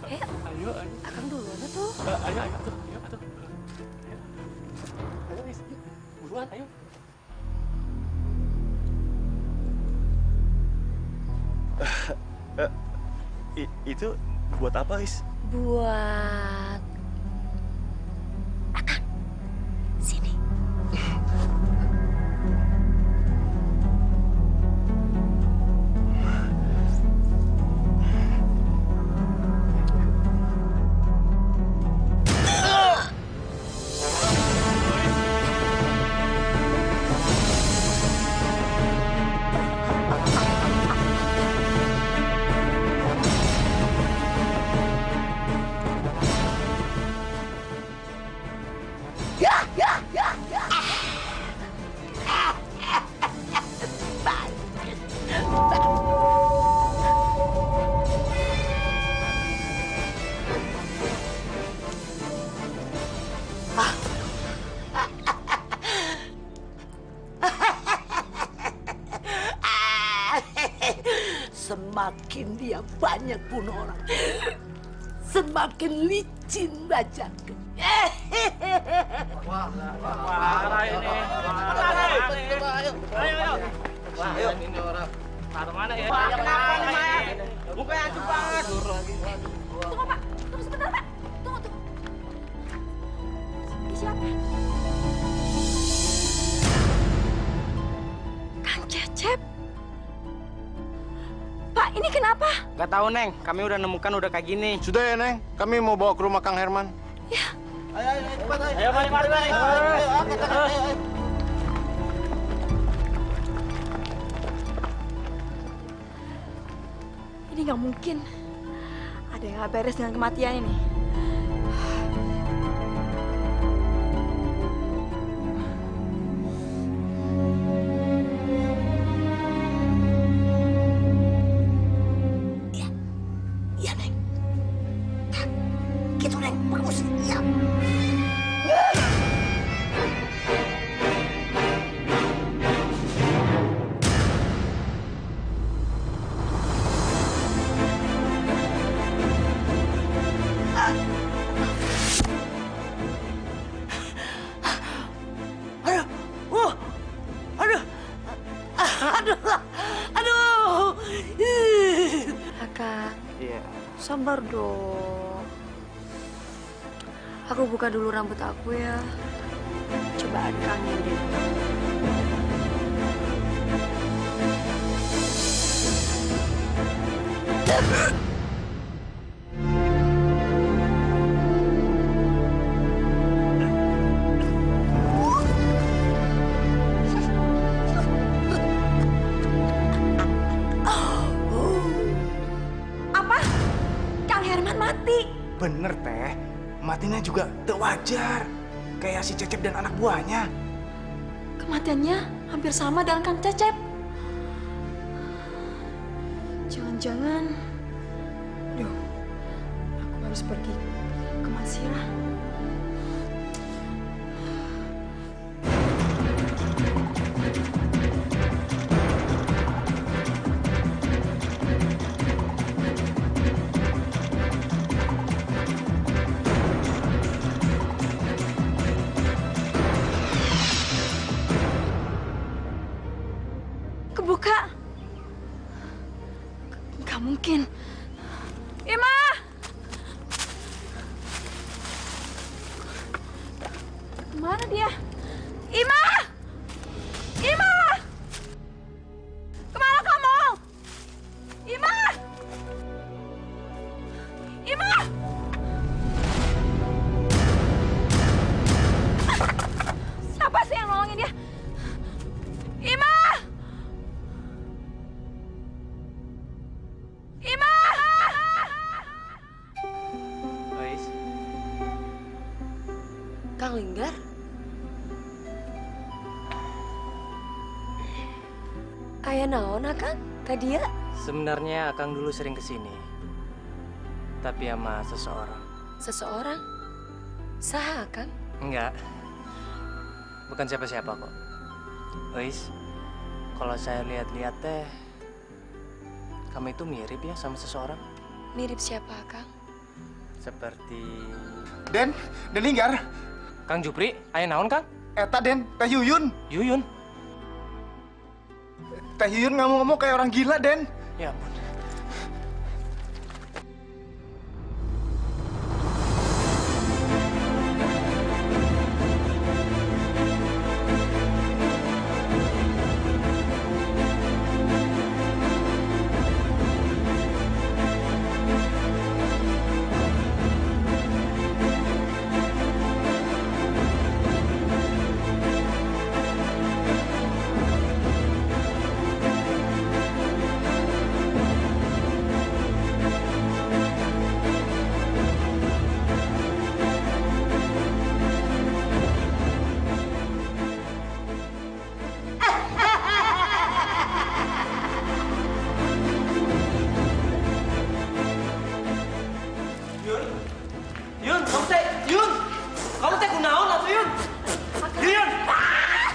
Ayo. Ayo. Akang duluan tuh. Ayo, atuh. Ayo, Is. Buruan, ayo. Itu buat apa, Is? Buat Akang. Sini. semakin dia banyak bunuh orang, semakin licin rajaku. Parah ini. Ayo. Ini orang. Taruh mana ya? Kenapa nih, Maya? Mukanya hancur banget. Tunggu Pak, tunggu sebentar Pak. Tunggu. Ini siapa? Kang Cecep. Pak, ini kenapa? Gak tahu Neng, kami udah nemukan udah kayak gini. Sudah ya, Neng. Kami mau bawa ke rumah Kang Herman. Ya, Ayo, mari. ini nggak mungkin. Ada yang nggak beres dengan kematian ini. Iya, Neng. Gitu, Neng. Bagus. Iya. Kakak, Iya. sabar dong. Aku buka dulu rambut aku ya. Cobaan kangen deh. Apa? Kang Herman mati. Bener, Teh. Matinya juga teu wajar. Kayak si Cecep dan anak buahnya. Kematiannya hampir sama dengan Kang Cecep. Jangan-jangan, duh, aku harus pergi ke Masirah. Kebuka. Gak mungkin. Ima! Kemana dia? Ima! Ima! Kemana kamu? Ima! Ima! Siapa sih yang nolongin dia? Ima! Ima! Lois, Kang Linggar? Aya naon, Akang? Tadi ya? sebenarnya Akang dulu sering kesini. Tapi sama seseorang. Seseorang? Saha, Akang? Enggak. Bukan siapa-siapa kok. Lois, kalau saya lihat-lihat teh, kamu itu mirip ya sama seseorang. Mirip siapa, Akang? Seperti Den Linggar. Kang Jupri, aya naon Kang? Eta, Den. Teh Yuyun. Yuyun. Teh Yuyun ngomong-ngomong kayak orang gila, Den. Ya ampun.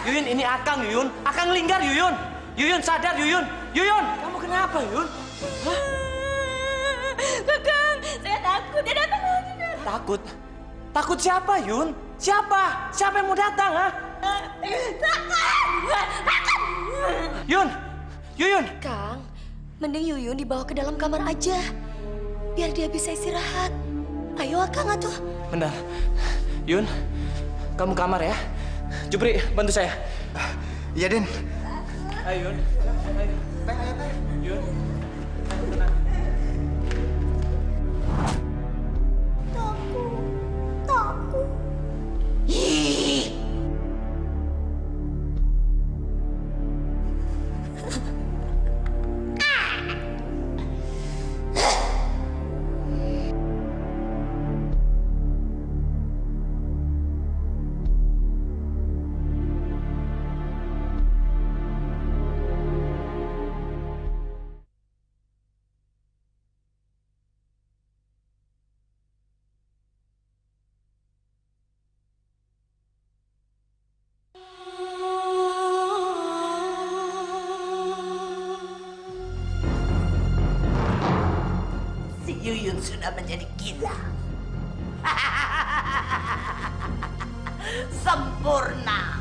Yuyun, ini Akang, Yuyun. Akang Linggar, Yuyun. Yuyun, sadar, Yuyun. Yuyun! Kamu kenapa, Yuyun? Kakang, saya takut. Dia datang lagi. Takut? Takut siapa, Yun? Siapa? Siapa yang mau datang, ha? Yun! Yuyun! Kang, mending Yuyun dibawa ke dalam kamar aja. Biar dia bisa istirahat. Ayo, Kang, atuh. Benar. Yun, kamu kamar ya. Jupri, bantu saya. Iya, Den. Ayo, Yun. Ayo. Teh, ayo, Teh. Yun. Ayo, tenang. Si Yuyun sudah menjadi gila. Sempurna.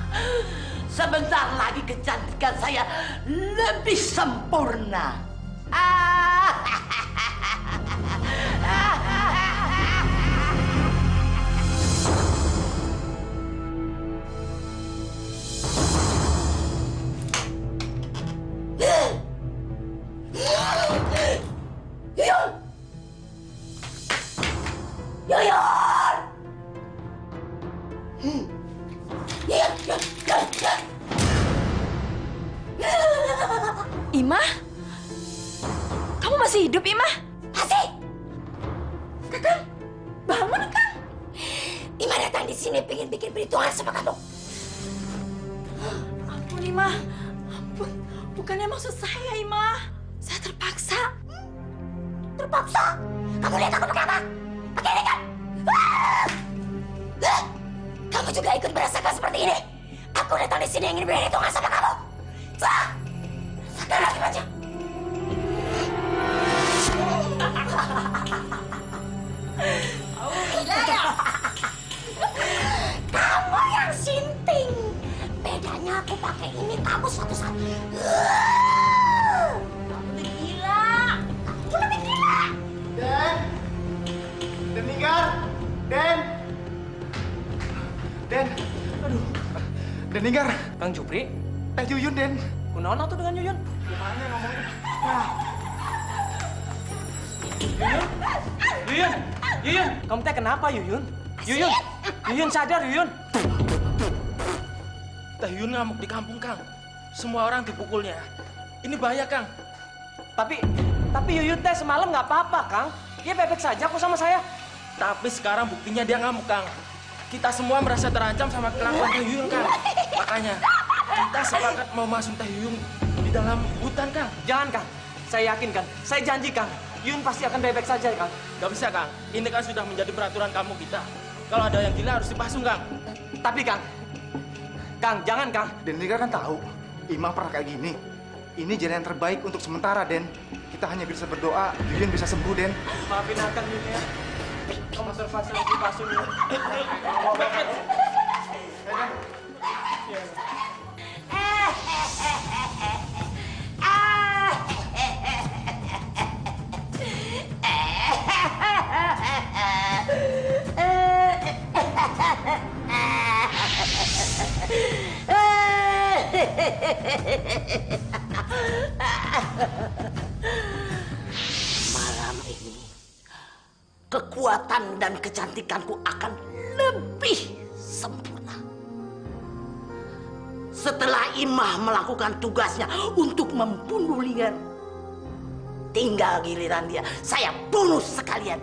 Sebentar lagi kecantikan saya lebih sempurna. Yuyun! Yuyun! Imah? Kamu masih hidup, Imah? Masih? Kakang, bangun, Kang. Ima datang di sini pengen bikin perhitungan sama kamu. Ampun, Imah. Ampun. Bukannya maksud saya, Imah. Saya terpaksa. Terpaksa? Kamu lihat aku pakai apa? Pakai ini kan? Kamu juga ikut merasakan seperti ini? Aku datang di sini ingin berhitungan sama kamu. Satu lagi aja. Gila ya? Kamu yang sinting. Bedanya aku pakai ini, kamu satu-satu. Kamu lebih gila. Kamu lebih gila. Den! Den Ninggar! Den! Den! Aduh. Den Ninggar! Kang Jupri? Teh Yuyun, Den. Kunaon tuh dengan Yuyun? Gimana ngomongnya? Yuyun! Yuyun! Kamu teh kenapa, Yuyun? Yuyun! Yuyun sadar, Yuyun! Teh Yuyun ngamuk di kampung, Kang. Semua orang dipukulnya. Ini bahaya, Kang. Tapi Yuyun teh semalam nggak apa-apa, Kang. Dia bebek saja kok sama saya. Tapi sekarang buktinya dia ngamuk, Kang. Kita semua merasa terancam sama kelakuan Teh Yuyun, Kang. Makanya kita sepakat mau masuk Teh Yuyun di dalam hutan, Kang. Jangan, Kang. Saya yakin, Kang. Saya janji, Kang. Yuyun pasti akan bebek saja, Kang. Gak bisa, Kang. Ini kan sudah menjadi peraturan kamu kita. Kalau ada yang gila harus dipasung, Kang. Tapi, Kang. Kang, jangan, Kang. Den Ninggar kan tahu, Imam pernah kayak gini. Ini jalan yang terbaik untuk sementara, Den. Kita hanya bisa berdoa, Yuyun bisa sembuh, Den. Maafin Akang, Yun, ya. Kamu terfasilitasi pasung, Yun. Malam ini kekuatan dan kecantikanku akan lebih sempurna. Setelah Imah melakukan tugasnya untuk membunuh Linggar, tinggal giliran dia, saya bunuh sekalian.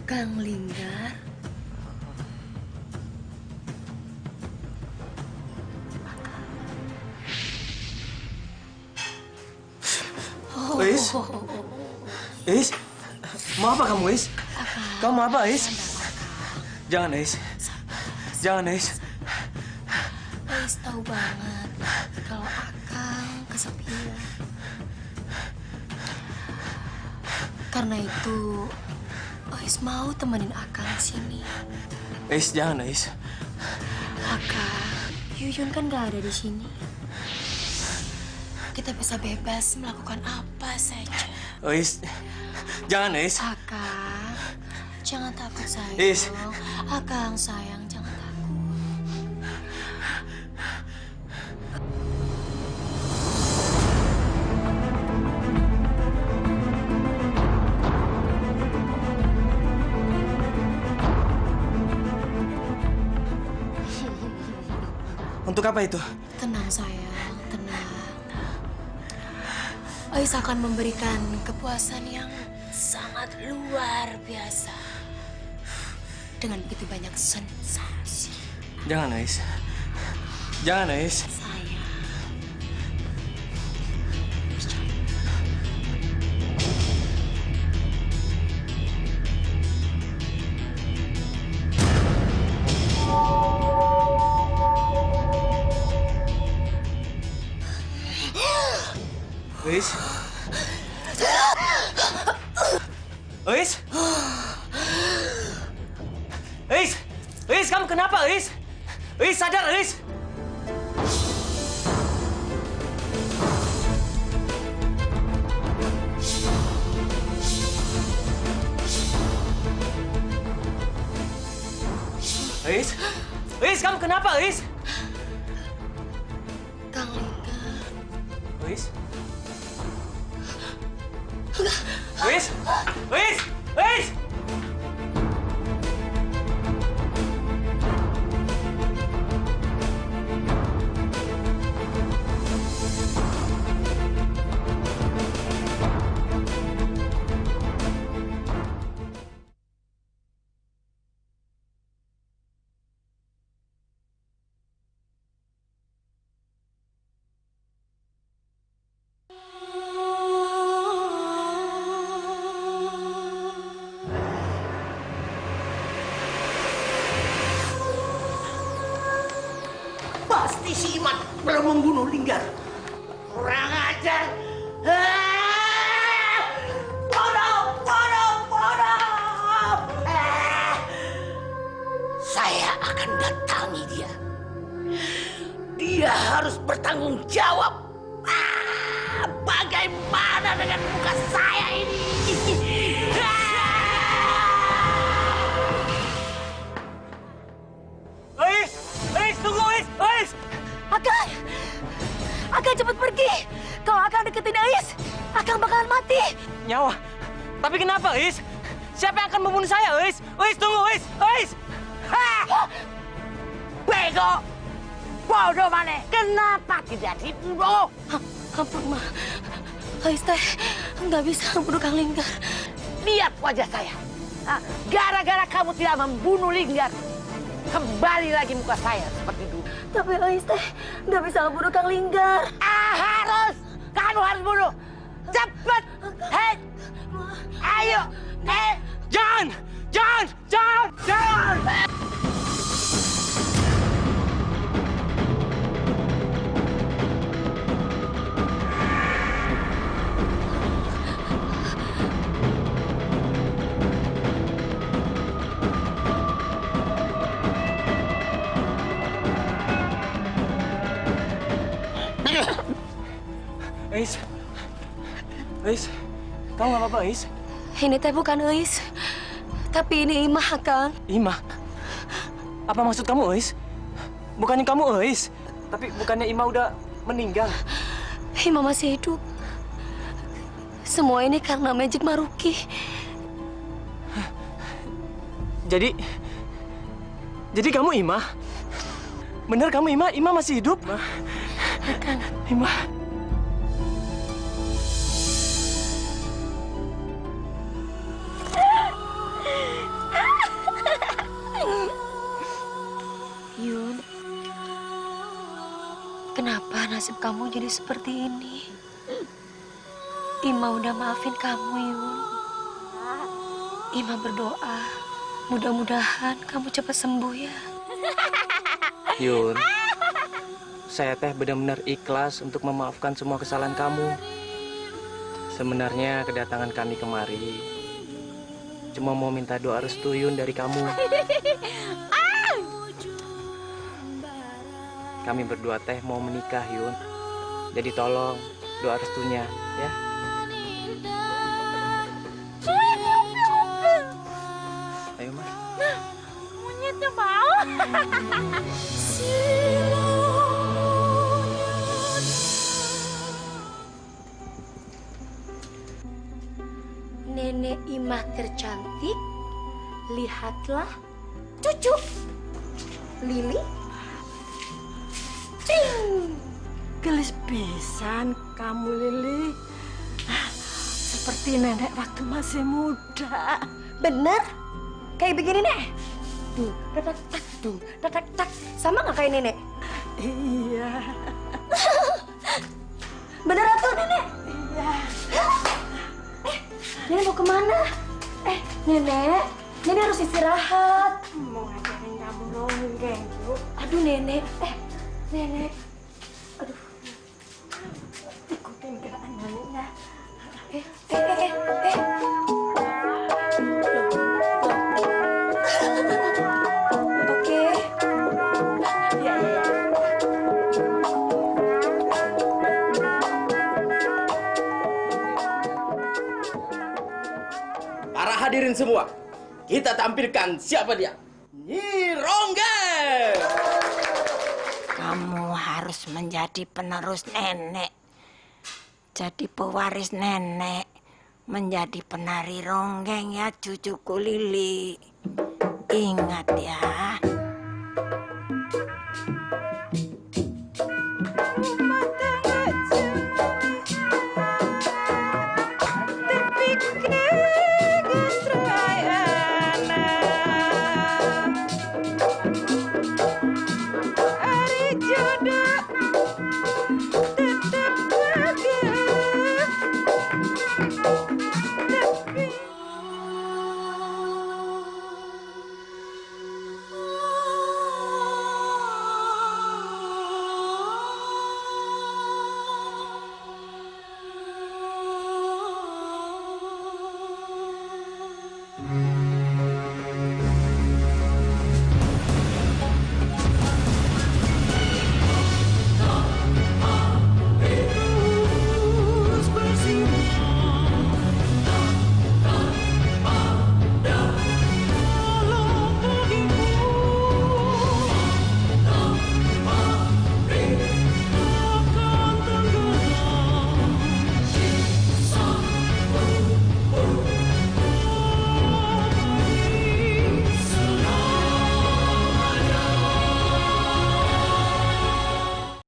Kang Linggar. Wis, Is, mau apa kamu, Is? Kamu mau apa, Is? Jangan, Is. Jangan, Is. Ais tahu banget kalau Akang kesepian. Karena itu, Ais mau temenin Akang di sini. Is, jangan, Is. Akang, Yuyun kan gak ada di sini. Kita bisa bebas melakukan apa saja. Is, jangan, Is. Akang, jangan takut sayang. Is. Akang sayang, jangan takut. Untuk apa itu? Tenang sayang, tenang. Ais akan memberikan kepuasan yang sangat luar biasa. Dengan begitu banyak sensasi. Jangan, Is. Jangan, Is. Sayang. Is. Is. Is. Is, kamu kenapa, Is? Is, sadar, Is. Is. Is, kamu kenapa, Is? Kang Lingga. Is. Is. Is. Is. Pasti si Iman belum membunuh Linggar. Kurang ajar. Ah! Bodoh, bodoh, bodoh. Saya akan datangi dia. Dia harus bertanggung jawab. Bagaimana dengan muka saya ini? Is. Is, tunggu, Is. Is. Akang! Akang cepat pergi! Kalau Akang deketin Ais, Akang bakalan mati! Nyawa. Tapi kenapa, Is? Siapa yang akan membunuh saya, Is? Is, tunggu, Is. Is. Ha! Bego! Bodoh mana? Kenapa tidak dibunuh? Ampun, Ma. Ais teh nggak bisa membunuh Kang Linggar. Lihat wajah saya. Gara-gara kamu tidak membunuh Linggar, kembali lagi muka saya seperti dulu. Tapi Ais teh nggak bisa membunuh Kang Linggar. Harus! Kamu harus bunuh! Cepat! Hei! Ayo! Jangan! Jangan! Jangan! Jangan! Is. Is. Kamu nggak apa-apa, Is? Ini teh bukan Ais, tapi ini Imah, Kang. Imah? Apa maksud kamu, Is? Bukannya kamu, Is? Tapi bukannya Imah udah meninggal? Imah masih hidup. Semua ini karena Magic Maruki. Jadi kamu Imah? Bener kamu Imah? Imah masih hidup? Kang. Imah. Yun, kenapa nasib kamu jadi seperti ini? Ima udah maafin kamu, Yun. Ima berdoa, mudah-mudahan kamu cepat sembuh ya. Yun, saya teh benar-benar ikhlas untuk memaafkan semua kesalahan kamu. Sebenarnya kedatangan kami kemari cuma mau minta doa restu Yun dari kamu. Kami berdua teh mau menikah Yun. Jadi tolong doa restunya ya. Ayo Mas. Monyetnya mau. Nenek Imah tercantik, lihatlah cucu Lili. Ting! Gelis pisan kamu, Lili. Seperti nenek waktu masih muda. Bener? Kayak begini, Nek? Duh, tak, tak. Sama nggak kayak nenek? Iya. Beneran tuh, Nenek? Iya. Nenek mau kemana? Nenek harus istirahat. Mau ngajarin kamu ronggeng, yuk. Aduh, Nenek. Nenek. Aduh. Ikutin gerakan neneknya. Oke. Iya. Para hadirin semua, kita tampilkan siapa dia. Nyi Ronggeng. Kamu harus menjadi penerus nenek. Jadi pewaris nenek. Menjadi penari ronggeng ya cucuku Lili. Ingat ya.